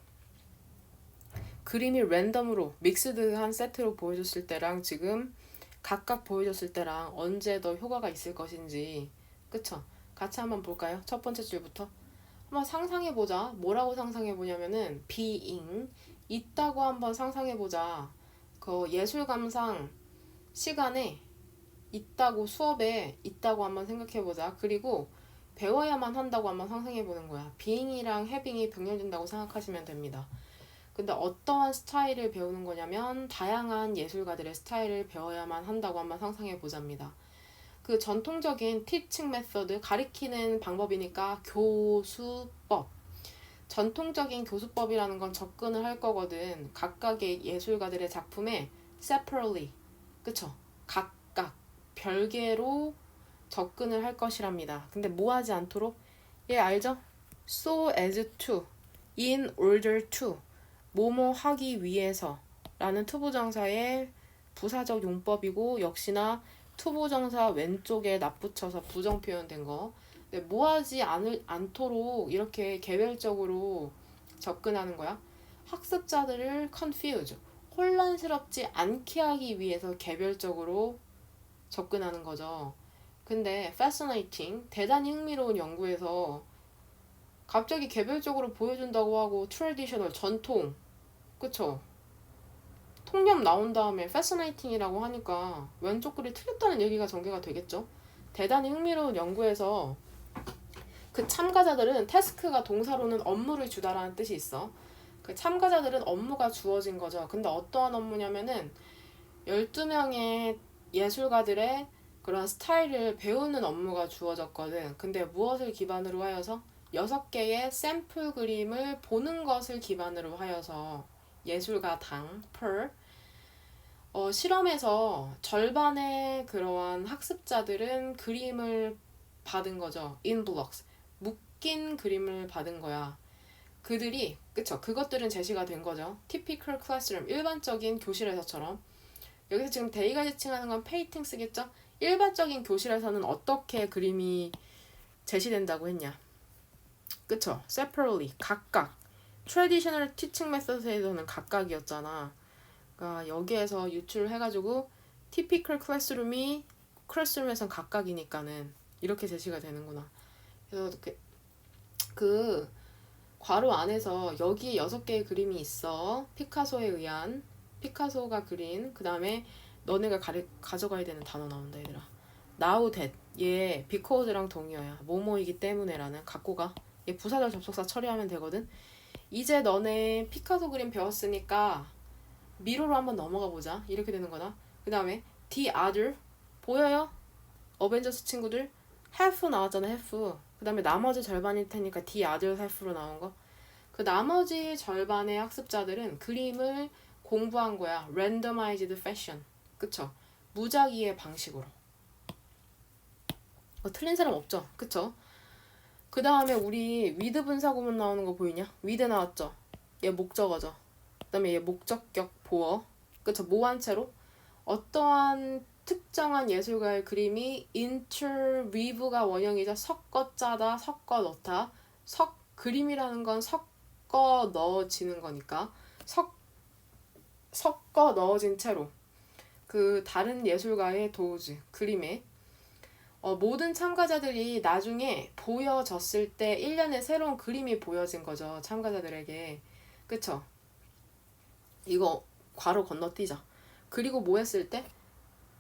그림이 랜덤으로 믹스드한 세트로 보여줬을 때랑 지금 각각 보여줬을 때랑 언제 더 효과가 있을 것인지. 그쵸? 같이 한번 볼까요? 첫 번째 줄부터 한번 상상해보자. 뭐라고 상상해보냐면은 being, 있다고 한번 상상해보자. 그 예술감상 시간에 있다고, 수업에 있다고 한번 생각해보자. 그리고 배워야만 한다고 한번 상상해보는 거야. being이랑 having이 병렬된다고 생각하시면 됩니다. 근데 어떠한 스타일을 배우는 거냐면 다양한 예술가들의 스타일을 배워야만 한다고 한번 상상해보자입니다. 그 전통적인 티칭 메서드, 가리키는 방법이니까 교수법. 전통적인 교수법이라는 건 접근을 할 거거든. 각각의 예술가들의 작품에 separately, 그쵸? 각각, 별개로 접근을 할 것이랍니다. 근데 뭐 하지 않도록? 얘 알죠? so as to, in order to, 뭐뭐 하기 위해서 라는 투부정사의 부사적 용법이고, 역시나 투부정사 왼쪽에 납붙여서 부정 표현된 거. 근데 뭐 하지 않도록 이렇게 개별적으로 접근하는 거야? 학습자들을 confuse, 혼란스럽지 않게 하기 위해서 개별적으로 접근하는 거죠. 근데 fascinating, 대단히 흥미로운 연구에서 갑자기 개별적으로 보여준다고 하고 traditional, 전통, 그쵸? 통념 나온 다음에 fascinating이라고 하니까 왼쪽 글이 틀렸다는 얘기가 전개가 되겠죠? 대단히 흥미로운 연구에서 그 참가자들은, 태스크가 동사로는 업무를 주다라는 뜻이 있어. 그 참가자들은 업무가 주어진 거죠. 근데 어떠한 업무냐면은 12명의 예술가들의 그런 스타일을 배우는 업무가 주어졌거든. 근데 무엇을 기반으로 하여서? 6개의 샘플 그림을 보는 것을 기반으로 하여서 예술가당 per 실험에서 절반의 그러한 학습자들은 그림을 받은 거죠. in blocks, 묶인 그림을 받은 거야. 그들이, 그쵸? 그것들은 제시가 된 거죠. typical classroom, 일반적인 교실에서처럼. 여기서 지금 데이가 지칭하는 건 페이팅스겠죠? 일반적인 교실에서는 어떻게 그림이 제시된다고 했냐? 그쵸? separately, 각각. traditional teaching method에서는 각각이었잖아. 그러니까 여기에서 유출해가지고 typical classroom에선 각각이니까는 이렇게 제시가 되는구나. 그래서 그 괄호 안에서 여기 6개의 그림이 있어. 피카소가 그린. 그 다음에 너네가 가져가야 되는 단어 나온다 얘들아. now that, 얘 because랑 동의어야. 뭐뭐이기 때문에라는, 갖고 가. 얘 부사절 접속사 처리하면 되거든. 이제 너네 피카소 그림 배웠으니까 미로로 한번 넘어가 보자. 이렇게 되는 거다. 그 다음에 the other 보여요? 어벤져스 친구들 half 나왔잖아. half. 그 다음에 나머지 절반일 테니까 the other half로 나온 거. 그 나머지 절반의 학습자들은 그림을 공부한 거야. randomized fashion. 그쵸? 무작위의 방식으로. 틀린 사람 없죠? 그쵸? 그 다음에 우리 with 분사구문 나오는 거 보이냐? with 나왔죠? 얘 목적어죠. 그 다음에 얘 목적격 보어. 그쵸? 모한 채로 어떠한 특정한 예술가의 그림이 interweave가 원형이죠. 섞어 짜다, 섞어 넣다. 그림이라는 건 섞어 넣어지는 거니까 섞어 넣어진 채로 그 다른 예술가의 도우즈, 그림에 모든 참가자들이 나중에 보여졌을 때 1년의 새로운 그림이 보여진 거죠. 참가자들에게. 그쵸? 이거 괄호 건너뛰자. 그리고 뭐 했을 때?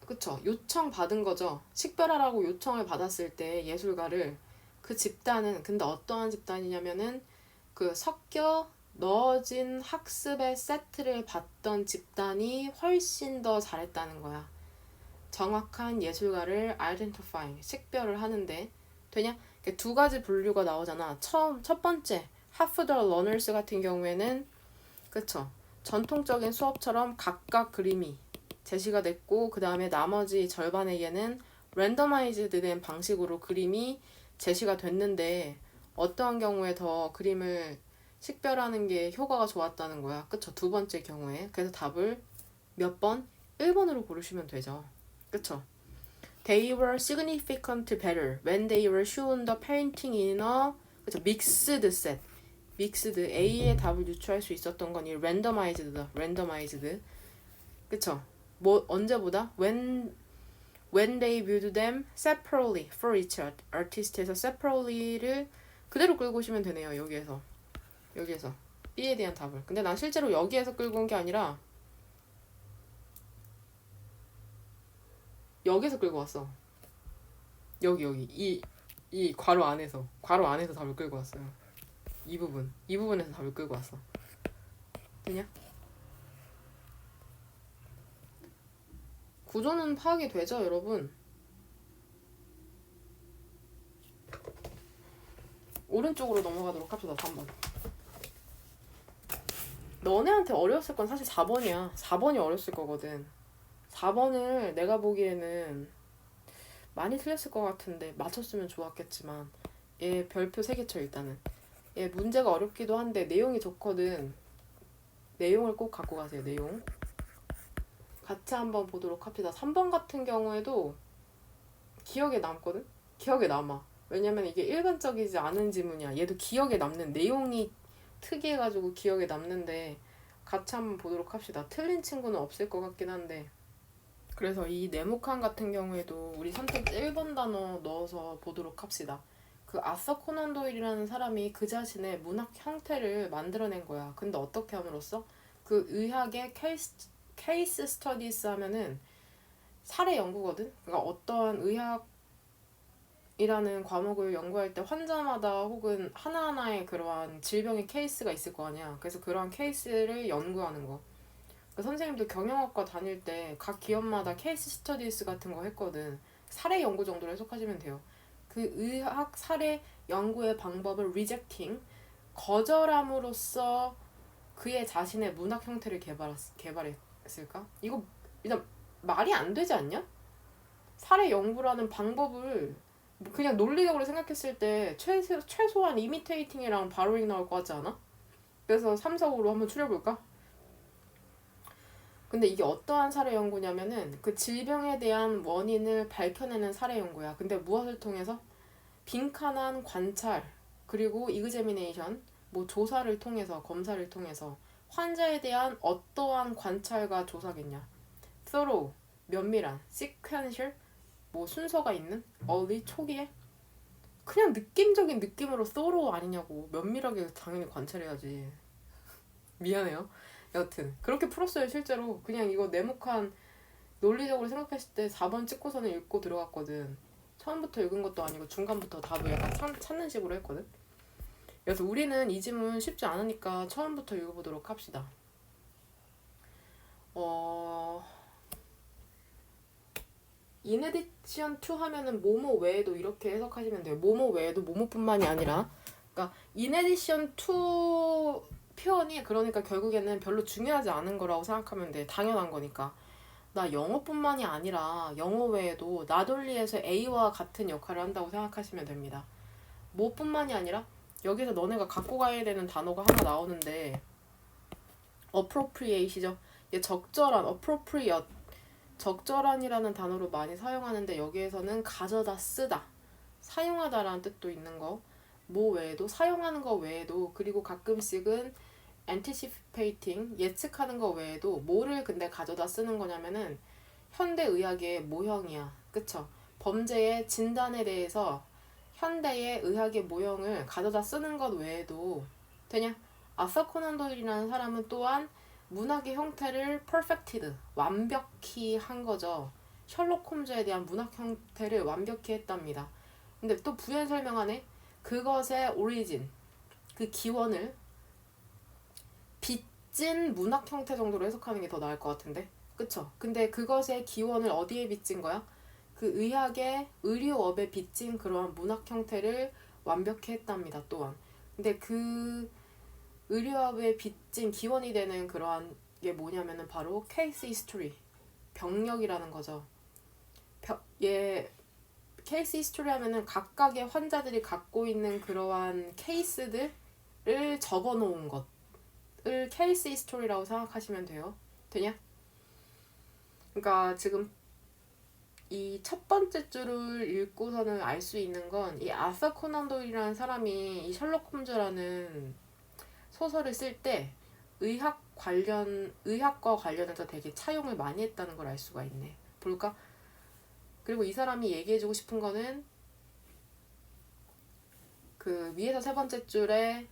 그쵸? 요청 받은 거죠. 식별하라고 요청을 받았을 때 예술가를 그 집단은 근데 어떠한 집단이냐면은 그 섞여 넣어진 학습의 세트를 봤던 집단이 훨씬 더 잘했다는 거야. 정확한 예술가를 identify, 식별을 하는데 되냐? 두 가지 분류가 나오잖아. 첫 번째 half the learners 같은 경우에는 그쵸? 전통적인 수업처럼 각각 그림이 제시가 됐고 그 다음에 나머지 절반에게는 randomized 된 방식으로 그림이 제시가 됐는데 어떠한 경우에 더 그림을 식별하는 게 효과가 좋았다는 거야. 그쵸? 두 번째 경우에. 그래서 답을 몇 번? 1번으로 고르시면 되죠. 그쵸? They were significantly better when they were shown the painting in a 그쵸? mixed set. mixed A의 답을 유추할 수 있었던 건 이 randomized다. randomized. 그쵸? 뭐 언제보다 when they viewed them separately for each artist에서 separately를 그대로 끌고 오시면 되네요. 여기에서 B에 대한 답을. 근데 난 실제로 여기에서 끌고 온 게 아니라 여기서 끌고 왔어. 여기 이 괄호 안에서 답을 끌고 왔어요. 이 부분에서 답을 끌고 왔어. 되냐? 구조는 파악이 되죠, 여러분? 오른쪽으로 넘어가도록 합시다. 3번. 너네한테 어려웠을 건 사실 4번이야. 4번이 어려웠을 거거든. 4번을 내가 보기에는 많이 틀렸을 것 같은데 맞췄으면 좋았겠지만 얘 별표 3개 쳐 일단은. 얘 문제가 어렵기도 한데 내용이 좋거든. 내용을 꼭 갖고 가세요. 내용. 같이 한번 보도록 합시다. 3번 같은 경우에도 기억에 남거든? 기억에 남아. 왜냐면 이게 일반적이지 않은 지문이야. 얘도 기억에 남는 내용이 특이해가지고 기억에 남는데 같이 한번 보도록 합시다. 틀린 친구는 없을 것 같긴 한데 그래서 이 네모칸 같은 경우에도 우리 선택 1번 단어 넣어서 보도록 합시다. 그 아서 코난 도일이라는 사람이 그 자신의 문학 형태를 만들어낸 거야. 근데 어떻게 함으로써? 그 의학의 케이스 스터디스 하면은 사례 연구거든? 그러니까 어떠한 의학이라는 과목을 연구할 때 환자마다 혹은 하나하나의 그러한 질병의 케이스가 있을 거 아니야. 그래서 그러한 케이스를 연구하는 거. 그 선생님도 경영학과 다닐 때 각 기업마다 케이스 스터디스 같은 거 했거든. 사례 연구 정도로 해석하시면 돼요. 그 의학 사례 연구의 방법을 rejecting, 거절함으로써 그의 자신의 문학 형태를 개발했을까? 이거 일단 말이 안 되지 않냐? 사례 연구라는 방법을 그냥 논리적으로 생각했을 때 최소한 imitating이랑 borrowing 나올 것 같지 않아? 그래서 3, 4, 5로 한번 추려볼까? 근데 이게 어떠한 사례 연구냐면은 그 질병에 대한 원인을 밝혀내는 사례 연구야. 근데 무엇을 통해서? 빈칸한 관찰, 그리고 이그제미네이션, 뭐 조사를 통해서, 검사를 통해서 환자에 대한 어떠한 관찰과 조사겠냐. thorough, 면밀한, sequential, 뭐 순서가 있는, early, 초기에. 그냥 느낌적인 느낌으로 thorough 아니냐고. 면밀하게 당연히 관찰해야지. 미안해요. 여튼 그렇게 풀었어요. 실제로 그냥 이거 네모칸 논리적으로 생각했을 때 4번 찍고서는 읽고 들어갔거든. 처음부터 읽은 것도 아니고 중간부터 답을 약간 찾는 식으로 했거든. 그래서 우리는 이 지문 쉽지 않으니까 처음부터 읽어보도록 합시다. in addition to 하면은 뭐뭐 외에도 이렇게 해석하시면 돼요. 뭐뭐 외에도 뭐뭐뿐만이 아니라, 그러니까 in addition to 표현이 그러니까 결국에는 별로 중요하지 않은 거라고 생각하면 돼. 당연한 거니까. 나 영어뿐만이 아니라 영어 외에도 나돌리에서 A와 같은 역할을 한다고 생각하시면 됩니다. 뭐뿐만이 아니라 여기서 너네가 갖고 가야 되는 단어가 하나 나오는데 appropriate이죠. 이게 적절한, appropriate, 적절한이라는 단어로 많이 사용하는데 여기에서는 가져다 쓰다, 사용하다라는 뜻도 있는 거, 뭐 외에도, 사용하는 거 외에도, 그리고 가끔씩은 anticipating, 예측하는 거 외에도 뭐를 근데 가져다 쓰는 거냐면은 현대의학의 모형이야. 그쵸? 범죄의 진단에 대해서 현대의 의학의 모형을 가져다 쓰는 것 외에도 되냐? 아서 코난 도일이라는 사람은 또한 문학의 형태를 perfected, 완벽히 한 거죠. 셜록 홈즈에 대한 문학 형태를 완벽히 했답니다. 근데 또 부연 설명하네. 그것의 origin, 그 기원을 빚진 문학 형태 정도로 해석하는 게 더 나을 것 같은데, 그쵸? 근데 그것의 기원을 어디에 빚진 거야? 그 의학의 의료업에 빚진 그러한 문학 형태를 완벽히 했답니다. 또한. 근데 그 의료업에 빚진 기원이 되는 그러한 게 뭐냐면은 바로 케이스 히스토리, 병력이라는 거죠. 케이스 히스토리 하면은 각각의 환자들이 갖고 있는 그러한 케이스들을 적어 놓은 것을 케이스 히스토리라고 생각하시면 돼요. 되냐? 그러니까 지금 이 첫 번째 줄을 읽고서는 알 수 있는 건 이 아서 코난 도일이라는 사람이 이 셜록 홈즈라는 소설을 쓸 때 의학과 관련해서 되게 차용을 많이 했다는 걸 알 수가 있네. 볼까? 그리고 이 사람이 얘기해주고 싶은 거는 그 위에서 세 번째 줄에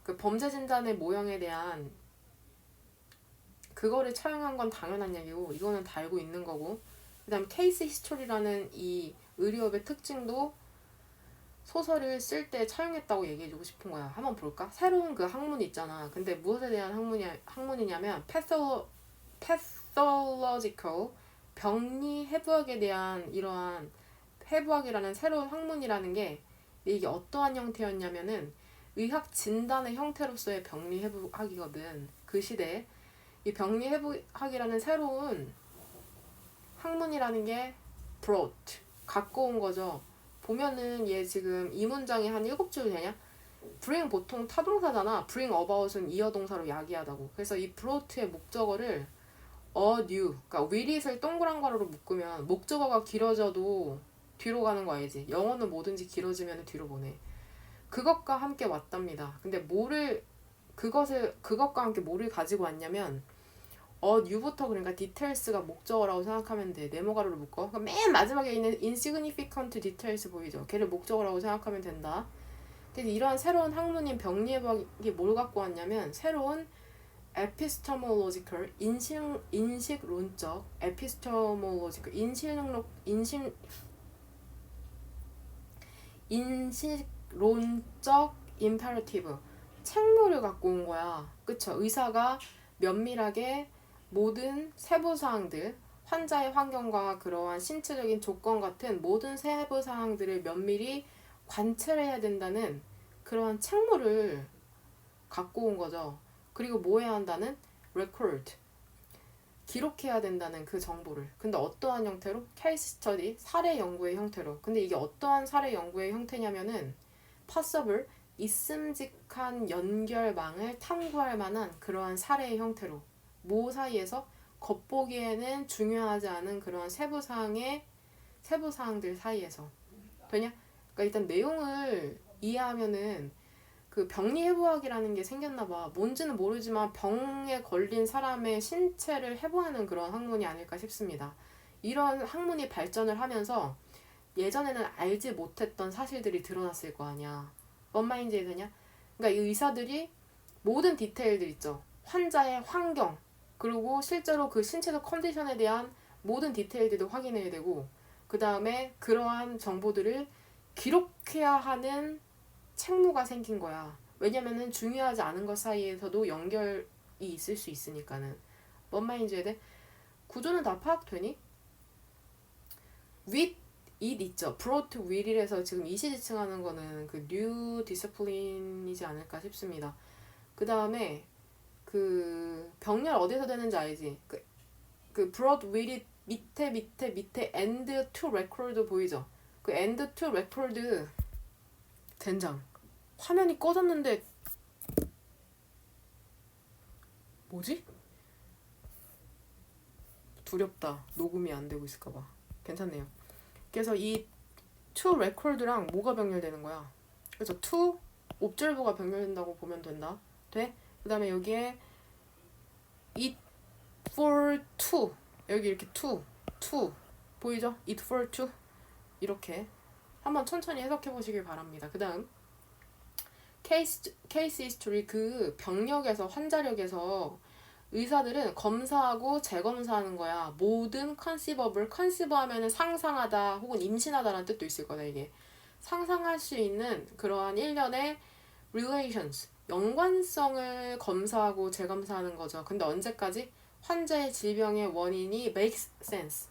그 범죄 진단의 모형에 대한 그거를 차용한 건 당연한 얘기고 이거는 다 알고 있는 거고, 그 다음 케이스 히스토리라는 이 의료업의 특징도 소설을 쓸 때 차용했다고 얘기해주고 싶은 거야. 한번 볼까? 새로운 그 학문이 있잖아. 근데 무엇에 대한 학문이냐면 pathological, 병리 해부학에 대한 이러한 해부학이라는 새로운 학문이라는 게 이게 어떠한 형태였냐면은 의학 진단의 형태로서의 병리 해부학이거든. 그 시대에 이 병리 해부학이라는 새로운 학문이라는 게 brought, 갖고 온 거죠. 보면은 얘 지금 이 문장이 한 7줄 되냐? bring 보통 타동사잖아. bring about은 이어동사로 야기하다고. 그래서 이 brought의 목적어를 new, 그러니까 with it을 동그란 가로로 묶으면 목적어가 길어져도 뒤로 가는 거 알지? 영어는 뭐든지 길어지면 뒤로 보내. 그것과 함께 왔답니다. 근데 그것과 함께 뭐를 가지고 왔냐면 new부터, 그러니까 details가 목적어라고 생각하면 돼. 네모 가로로 묶어. 그러니까 맨 마지막에 있는 insignificant details 보이죠? 걔를 목적어라고 생각하면 된다. 근데 이러한 새로운 학문인 병리해부학이 뭘 갖고 왔냐면 새로운 epistemological, 인식론적, epistemological, 인식론적 imperative, 책무를 갖고 온 거야. 그쵸? 의사가 면밀하게 모든 세부사항들, 환자의 환경과 그러한 신체적인 조건 같은 모든 세부사항들을 면밀히 관찰해야 된다는 그러한 책무를 갖고 온 거죠. 그리고 뭐 해야 한다는? record, 기록해야 된다는 그 정보를. 근데 어떠한 형태로? 케이스 스터디, 사례 연구의 형태로. 근데 이게 어떠한 사례 연구의 형태냐면은 possible, 있음직한 연결망을 탐구할 만한 그러한 사례의 형태로. 모 사이에서 겉보기에는 중요하지 않은 그러한 세부사항들 사이에서. 되냐? 그러니까 일단 내용을 이해하면은 그 병리해부학이라는 게 생겼나봐. 뭔지는 모르지만 병에 걸린 사람의 신체를 해부하는 그런 학문이 아닐까 싶습니다. 이런 학문이 발전을 하면서 예전에는 알지 못했던 사실들이 드러났을 거 아니야. 뭔 말인지 이해되냐? 그러니까 이 의사들이 모든 디테일들 있죠. 환자의 환경, 그리고 실제로 그 신체적 컨디션에 대한 모든 디테일들도 확인해야 되고, 그 다음에 그러한 정보들을 기록해야 하는 책무가 생긴 거야. 왜냐면은 중요하지 않은 것 사이에서도 연결이 있을 수 있으니까는. 뭔 말인지 돼? 구조는 다 파악되니? with it 있죠. brought with it에서 지금 이시지칭하는 거는 그 new discipline이지 않을까 싶습니다. 그 다음에 그 병렬 어디서 되는지 알지? 그 brought with it 밑에 and to record 보이죠? 그 and to record 젠장. 화면이 꺼졌는데 뭐지? 두렵다. 녹음이 안 되고 있을까봐. 괜찮네요. 그래서 이 to record랑 뭐가 병렬되는 거야? 그래서 to 옵절부가 병렬된다고 보면 된다. 돼? 그 다음에 여기에 it for to 여기 이렇게 to 보이죠? it for to 이렇게 한번 천천히 해석해 보시길 바랍니다. 그 다음 case history 그 병력에서 환자력에서 의사들은 검사하고 재검사하는 거야. 모든 컨시버 하면은 상상하다 혹은 임신하다라는 뜻도 있을 거다. 이게 상상할 수 있는 그러한 일련의 relations 연관성을 검사하고 재검사하는 거죠. 근데 언제까지? 환자의 질병의 원인이 makes sense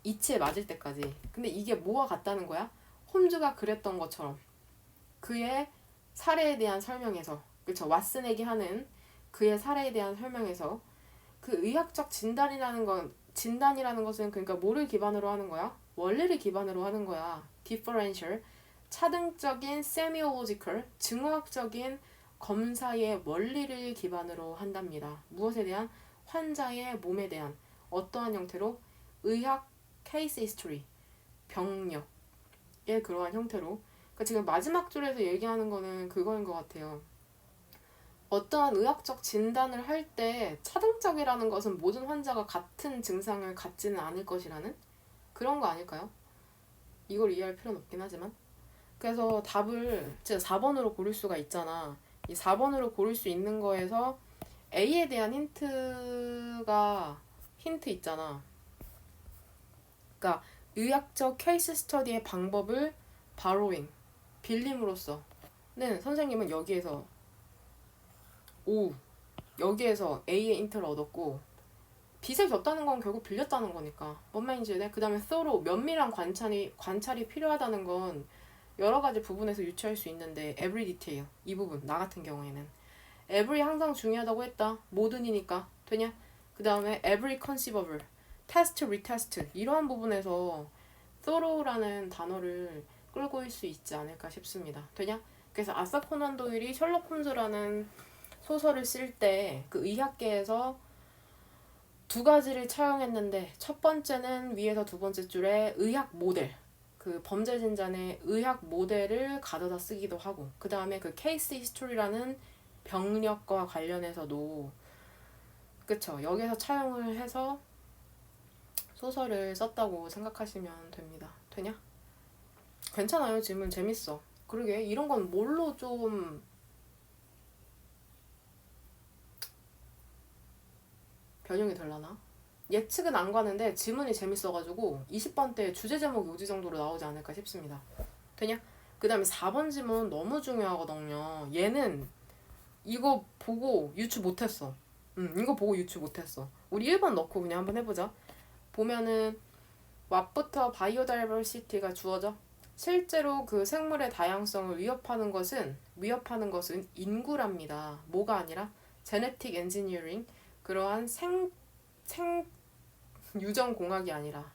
이치에 맞을 때까지. 근데 이게 뭐와 같다는 거야? 홈즈가 그랬던 것처럼 그의 사례에 대한 설명에서, 그쵸, 왓슨에게 하는 그의 사례에 대한 설명에서 그 의학적 진단이라는 것은 그러니까 뭐를 기반으로 하는 거야? 원리를 기반으로 하는 거야. differential 차등적인 semiological 증후학적인 검사의 원리를 기반으로 한답니다. 무엇에 대한? 환자의 몸에 대한 어떠한 형태로? 의학 케이스 히스토리 병력의 그러한 형태로. 그러니까 지금 마지막 줄에서 얘기하는 거는 그거인 것 같아요. 어떠한 의학적 진단을 할 때 차등적이라는 것은 모든 환자가 같은 증상을 갖지는 않을 것이라는 그런 거 아닐까요? 이걸 이해할 필요는 없긴 하지만. 그래서 답을 진짜 4번으로 고를 수가 있잖아. 이 4번으로 고를 수 있는 거에서 A에 대한 힌트 있잖아. 그러니까 의학적 케이스 스터디의 방법을 borrowing 빌림으로써는 선생님은 여기에서 A의 힌트를 얻었고 빚을 졌다는 건 결국 빌렸다는 거니까 뭔 말인지 그 다음에 thorough 면밀한 관찰이 필요하다는 건 여러 가지 부분에서 유추할 수 있는데 every detail 이 부분 나 같은 경우에는 every 항상 중요하다고 했다. 모든이니까 되냐? 그 다음에 every conceivable test, retest 이러한 부분에서 thorough라는 단어를 끌고 올 수 있지 않을까 싶습니다. 되냐? 그래서 아서 코난 도일이 셜록 홈즈라는 소설을 쓸 때 그 의학계에서 두 가지를 차용했는데 첫 번째는 위에서 두 번째 줄에 의학 모델 그 범죄 진단의 의학 모델을 가져다 쓰기도 하고 그 다음에 그 케이스 히스토리라는 병력과 관련해서도 그쵸 여기서 차용을 해서 소설을 썼다고 생각하시면 됩니다. 되냐? 괜찮아요. 질문 재밌어. 그러게 이런 건 뭘로 좀 변형이 되려나? 예측은 안 가는데 지문이 재밌어가지고 20번 때 주제 제목 요지 정도로 나오지 않을까 싶습니다. 되냐? 그 다음에 4번 지문 너무 중요하거든요. 얘는 이거 보고 유추 못했어. 이거 보고 유추 못했어. 우리 1번 넣고 그냥 한번 해보자. 보면은 what부터 바이오다이버시티가 주어져. 실제로 그 생물의 다양성을 위협하는 것은 인구랍니다. 뭐가 아니라 제네틱 엔지니어링 그러한 유전공학이 아니라.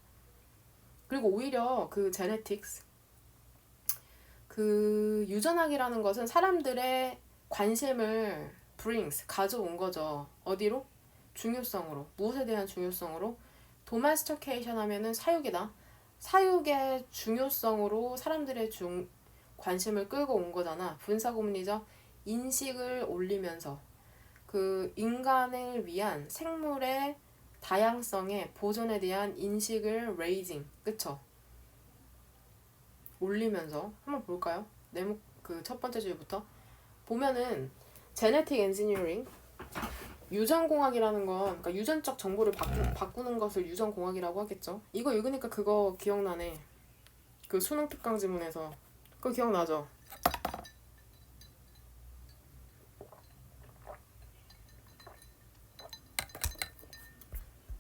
그리고 오히려 그 제네틱스 그 유전학이라는 것은 사람들의 관심을 가져온 거죠. 어디로? 중요성으로. 무엇에 대한 중요성으로? 도메스티케이션 하면은 사육이다. 사육의 중요성으로 사람들의 관심을 끌고 온 거잖아. 분사고문이죠. 인식을 올리면서 그 인간을 위한 생물의 다양성의 보존에 대한 인식을 raising, 그쵸? 올리면서 한번 볼까요? 그 첫 번째 줄부터 보면은 genetic engineering 유전공학이라는 건 그러니까 유전적 정보를 바꾸는 것을 유전공학이라고 하겠죠. 이거 읽으니까 그거 기억나네. 그 수능 특강 지문에서 그거 기억나죠?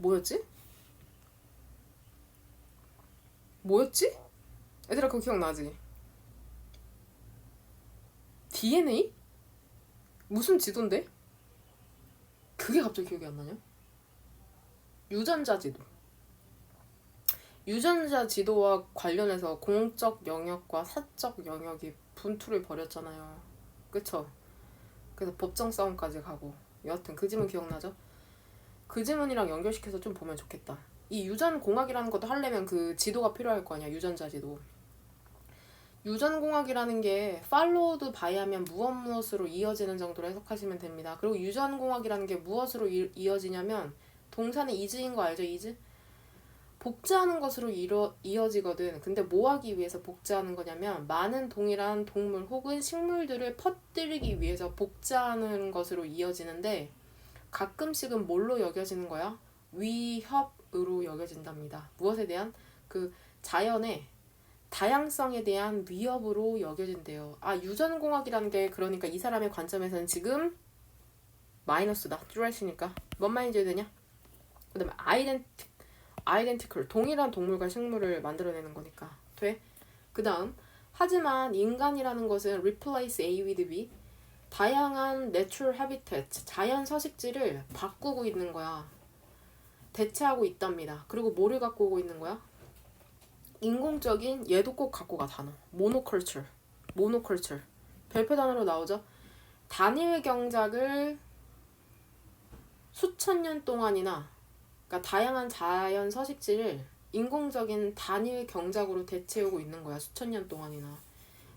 뭐였지? 뭐였지? 얘들아 그거 기억나지? DNA? 무슨 지도인데? 그게 갑자기 기억이 안 나냐? 유전자 지도. 유전자 지도와 관련해서 공적 영역과 사적 영역이 분투를 벌였잖아요. 그쵸? 그래서 법정 싸움까지 가고. 여하튼 그 지문 기억나죠? 그 지문이랑 연결시켜서 좀 보면 좋겠다. 이 유전공학이라는 것도 하려면 그 지도가 필요할 거 아니야. 유전자 지도. 유전공학이라는 게 followed by 하면 무엇으로 이어지는 정도로 해석하시면 됩니다. 그리고 유전공학이라는 게 무엇으로 이어지냐면 동사는 is인 거 알죠? is? 복제하는 것으로 이어지거든. 근데 뭐 하기 위해서 복제하는 거냐면 많은 동일한 동물 혹은 식물들을 퍼뜨리기 위해서 복제하는 것으로 이어지는데 가끔씩은 뭘로 여겨지는 거야? 위협으로 여겨진답니다. 무엇에 대한? 그 자연의 다양성에 대한 위협으로 여겨진대요. 아, 유전공학이라는 게 그러니까 이 사람의 관점에서는 지금 마이너스다. 뚜렛이니까. 뭔 말인지 되냐? 그 다음에 아이덴티컬. 동일한 동물과 식물을 만들어내는 거니까. 돼? 그 다음 하지만 인간이라는 것은 replace A with B 다양한 natural habitat, 자연 서식지를 바꾸고 있는 거야. 대체하고 있답니다. 그리고 뭐를 갖고 오고 있는 거야? 인공적인 얘도 꼭 갖고 가 단어. 모노컬처. 별표 단어로 나오죠. 단일 경작을 수천 년 동안이나 그러니까 다양한 자연 서식지를 인공적인 단일 경작으로 대체하고 있는 거야. 수천 년 동안이나.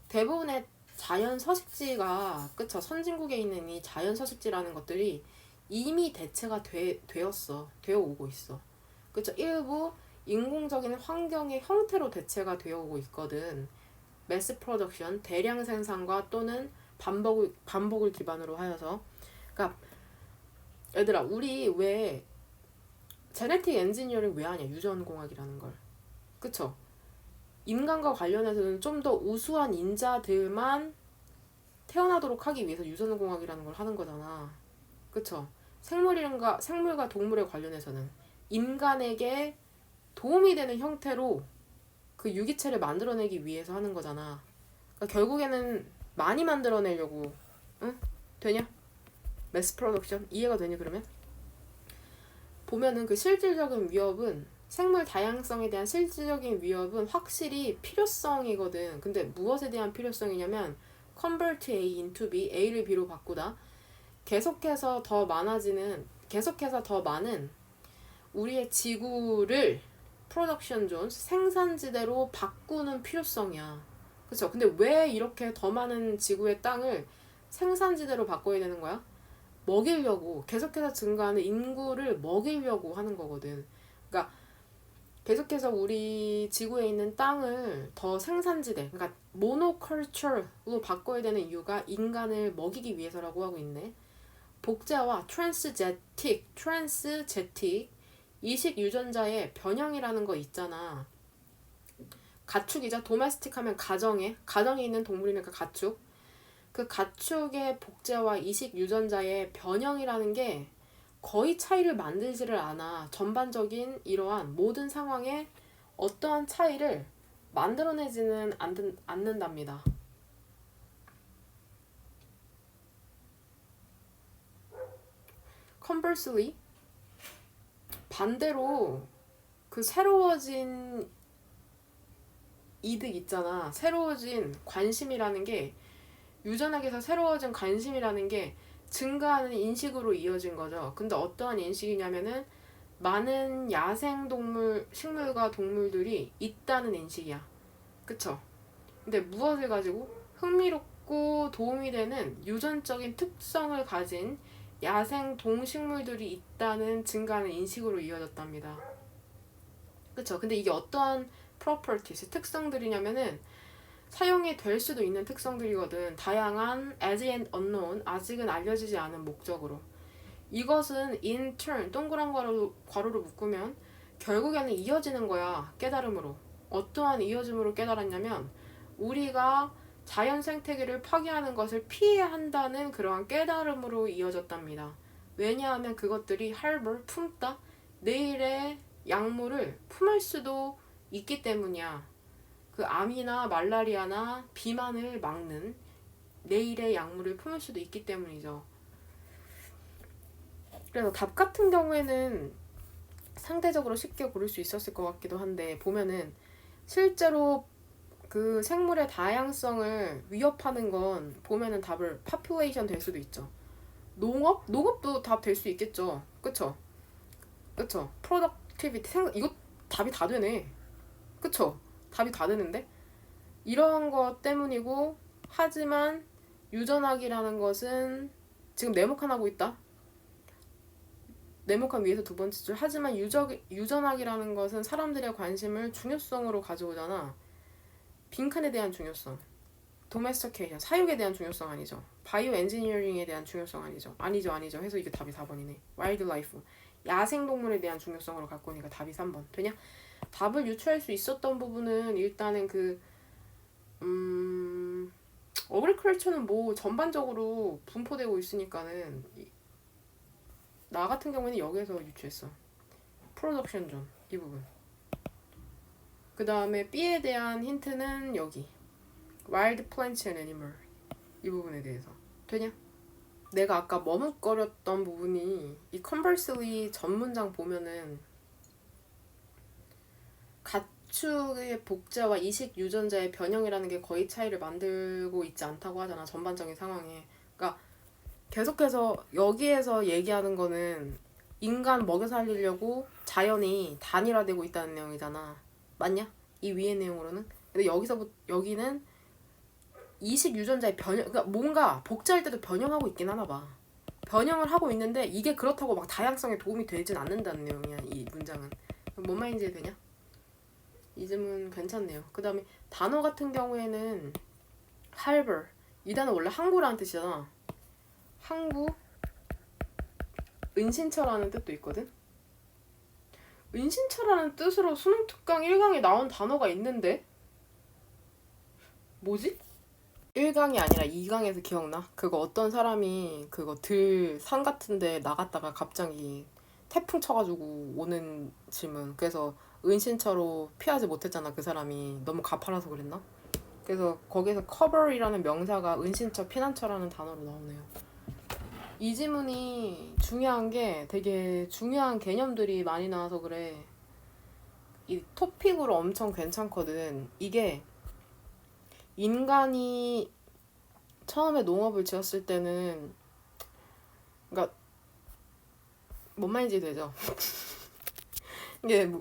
대부분의 자연 서식지가 그쵸 선진국에 있는 이 자연 서식지라는 것들이 이미 대체가 되어 오고 있어. 그쵸 일부 인공적인 환경의 형태로 대체가 되어 오고 있거든. 매스 프로덕션 대량 생산과 또는 반복을 기반으로 하여서. 그러니까 얘들아 우리 왜 제네틱 엔지니어링 왜 하냐? 유전공학이라는 걸. 그쵸? 인간과 관련해서는 좀 더 우수한 인자들만 태어나도록 하기 위해서 유전공학이라는 걸 하는 거잖아. 그쵸? 생물과 동물에 관련해서는 인간에게 도움이 되는 형태로 그 유기체를 만들어내기 위해서 하는 거잖아. 그러니까 결국에는 많이 만들어내려고. 응? 되냐? 매스 프로덕션 이해가 되니 그러면? 보면은 그 실질적인 위협은 생물 다양성에 대한 실질적인 위협은 확실히 필요성이거든. 근데 무엇에 대한 필요성이냐면 convert A into B, A를 B로 바꾸다. 계속해서 더 많은 우리의 지구를 프로덕션 존, 생산지대로 바꾸는 필요성이야. 그쵸? 근데 왜 이렇게 더 많은 지구의 땅을 생산지대로 바꿔야 되는 거야? 먹이려고, 계속해서 증가하는 인구를 먹이려고 하는 거거든. 그러니까 계속해서 우리 지구에 있는 땅을 더 생산지대, 그러니까 모노컬처로 바꿔야 되는 이유가 인간을 먹이기 위해서라고 하고 있네. 복제와 트랜스제틱, 이식 유전자의 변형이라는 거 있잖아. 가축이죠. 도메스틱 하면 가정에 있는 동물이니까 가축. 그 가축의 복제와 이식 유전자의 변형이라는 게 거의 차이를 만들지를 않아. 전반적인 이러한 모든 상황에 어떠한 차이를 만들어내지는 않는답니다. Conversely, 반대로 그 새로워진 이득 있잖아. 새로워진 관심이라는 게 유전학에서 새로워진 관심이라는 게 증가하는 인식으로 이어진 거죠. 근데 어떠한 인식이냐면은 많은 야생동물, 식물과 동물들이 있다는 인식이야. 그쵸? 근데 무엇을 가지고? 흥미롭고 도움이 되는 유전적인 특성을 가진 야생 동식물들이 있다는 증가하는 인식으로 이어졌답니다. 그쵸? 근데 이게 어떠한 properties, 특성들이냐면은 사용이 될 수도 있는 특성들이거든. 다양한 as yet unknown, 아직은 알려지지 않은 목적으로. 이것은 in turn, 동그란 괄호로 묶으면 결국에는 이어지는 거야. 깨달음으로. 어떠한 이어짐으로 깨달았냐면 우리가 자연 생태계를 파괴하는 것을 피해야 한다는 그러한 깨달음으로 이어졌답니다. 왜냐하면 그것들이 품다, 내일의 약물을 품을 수도 있기 때문이야. 그 암이나 말라리아나 비만을 막는 내일의 약물을 품을 수도 있기 때문이죠. 그래서 답 같은 경우에는 상대적으로 쉽게 고를 수 있었을 것 같기도 한데, 보면은 실제로 그 생물의 다양성을 위협하는 건 보면은 답을 population 될 수도 있죠. 농업? 농업도 답 될 수 있겠죠. 그쵸? 그쵸? productivity, 이거 답이 다 되네. 그쵸? 답이 다 되는데? 이런 것 때문이고, 하지만 유전학이라는 것은 지금 네모칸 하고 있다. 네모칸 위에서 두 번째 줄. 하지만 유전학이라는 것은 사람들의 관심을 중요성으로 가져오잖아. 빈칸에 대한 중요성, 도메스티케이션, 사육에 대한 중요성 아니죠. 바이오 엔지니어링에 대한 중요성 아니죠. 아니죠. 해서 이게 답이 4번이네. 와일드 라이프, 야생동물에 대한 중요성으로 갖고 오니까 답이 3번. 되냐? 답을 유추할 수 있었던 부분은 일단은 어그리컬처는 뭐 전반적으로 분포되고 있으니까는 나 같은 경우에는 여기에서 유추했어. 프로덕션 존, 이 부분. 그 다음에 B에 대한 힌트는 여기 Wild Plants and Animal, 이 부분에 대해서. 되냐? 내가 아까 머뭇거렸던 부분이 이 conversely 전 문장 보면은 가축의 복제와 이식 유전자의 변형이라는 게 거의 차이를 만들고 있지 않다고 하잖아, 전반적인 상황에. 그러니까 계속해서 여기에서 얘기하는 거는 인간 먹여 살리려고 자연이 단일화되고 있다는 내용이잖아. 맞냐? 이 위의 내용으로는. 근데 여기는 이식 유전자의 변형, 그러니까 뭔가 복제할 때도 변형하고 있긴 하나 봐. 변형을 하고 있는데 이게 그렇다고 막 다양성에 도움이 되진 않는다는 내용이야, 이 문장은. 뭔 말인지 되냐? 이 질문 괜찮네요. 그 다음에 단어 같은 경우에는 harbor, 이 단어 원래 항구라는 뜻이잖아. 항구, 은신처라는 뜻도 있거든. 은신처라는 뜻으로 수능 특강 1강에 나온 단어가 있는데 뭐지? 1강이 아니라 2강에서 기억나? 그거 어떤 사람이 그거 산 같은데 나갔다가 갑자기 태풍 쳐가지고 오는 질문. 그래서 은신처로 피하지 못했잖아, 그 사람이. 너무 가파라서 그랬나? 그래서 거기서 cover이라는 명사가 은신처, 피난처라는 단어로 나오네요. 이 지문이 중요한 게 되게 중요한 개념들이 많이 나와서 그래. 이 토픽으로 엄청 괜찮거든. 이게 인간이 처음에 농업을 지었을 때는, 그러니까 뭔 말인지 되죠? 이게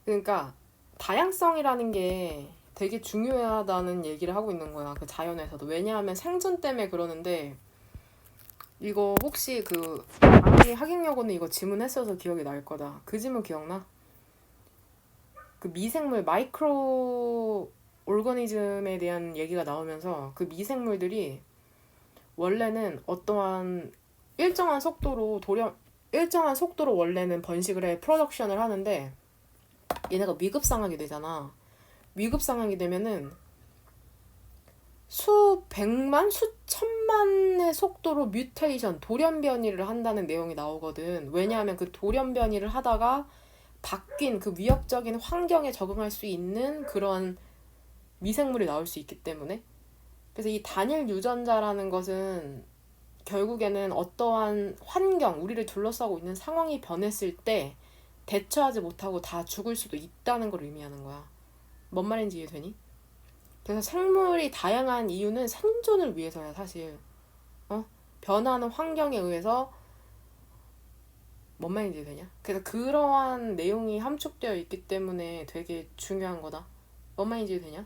그러니까 다양성이라는 게 되게 중요하다는 얘기를 하고 있는 거야, 그 자연에서도. 왜냐하면 생존 때문에 그러는데, 이거 혹시 당연히 학익여고는 이거 지문했어서 기억이 날 거다. 그 지문 기억나? 그 미생물, 마이크로 오르거니즘에 대한 얘기가 나오면서 그 미생물들이 원래는 어떠한 일정한 속도로 원래는 번식을 해, 프로덕션을 하는데, 얘네가 위급상하게 되잖아. 위급상하게 되면은 수백만, 수천만의 속도로 뮤테이션, 돌연변이를 한다는 내용이 나오거든. 왜냐하면 그 돌연변이를 하다가 바뀐 그 위협적인 환경에 적응할 수 있는 그런 미생물이 나올 수 있기 때문에. 그래서 이 단일 유전자라는 것은 결국에는 어떠한 환경, 우리를 둘러싸고 있는 상황이 변했을 때 대처하지 못하고 다 죽을 수도 있다는 걸 의미하는 거야. 뭔 말인지 이해되니? 그래서 생물이 다양한 이유는 생존을 위해서야, 사실. 변화하는 환경에 의해서. 뭔 말인지 되냐? 그래서 그러한 내용이 함축되어 있기 때문에 되게 중요한 거다. 뭔 말인지 되냐?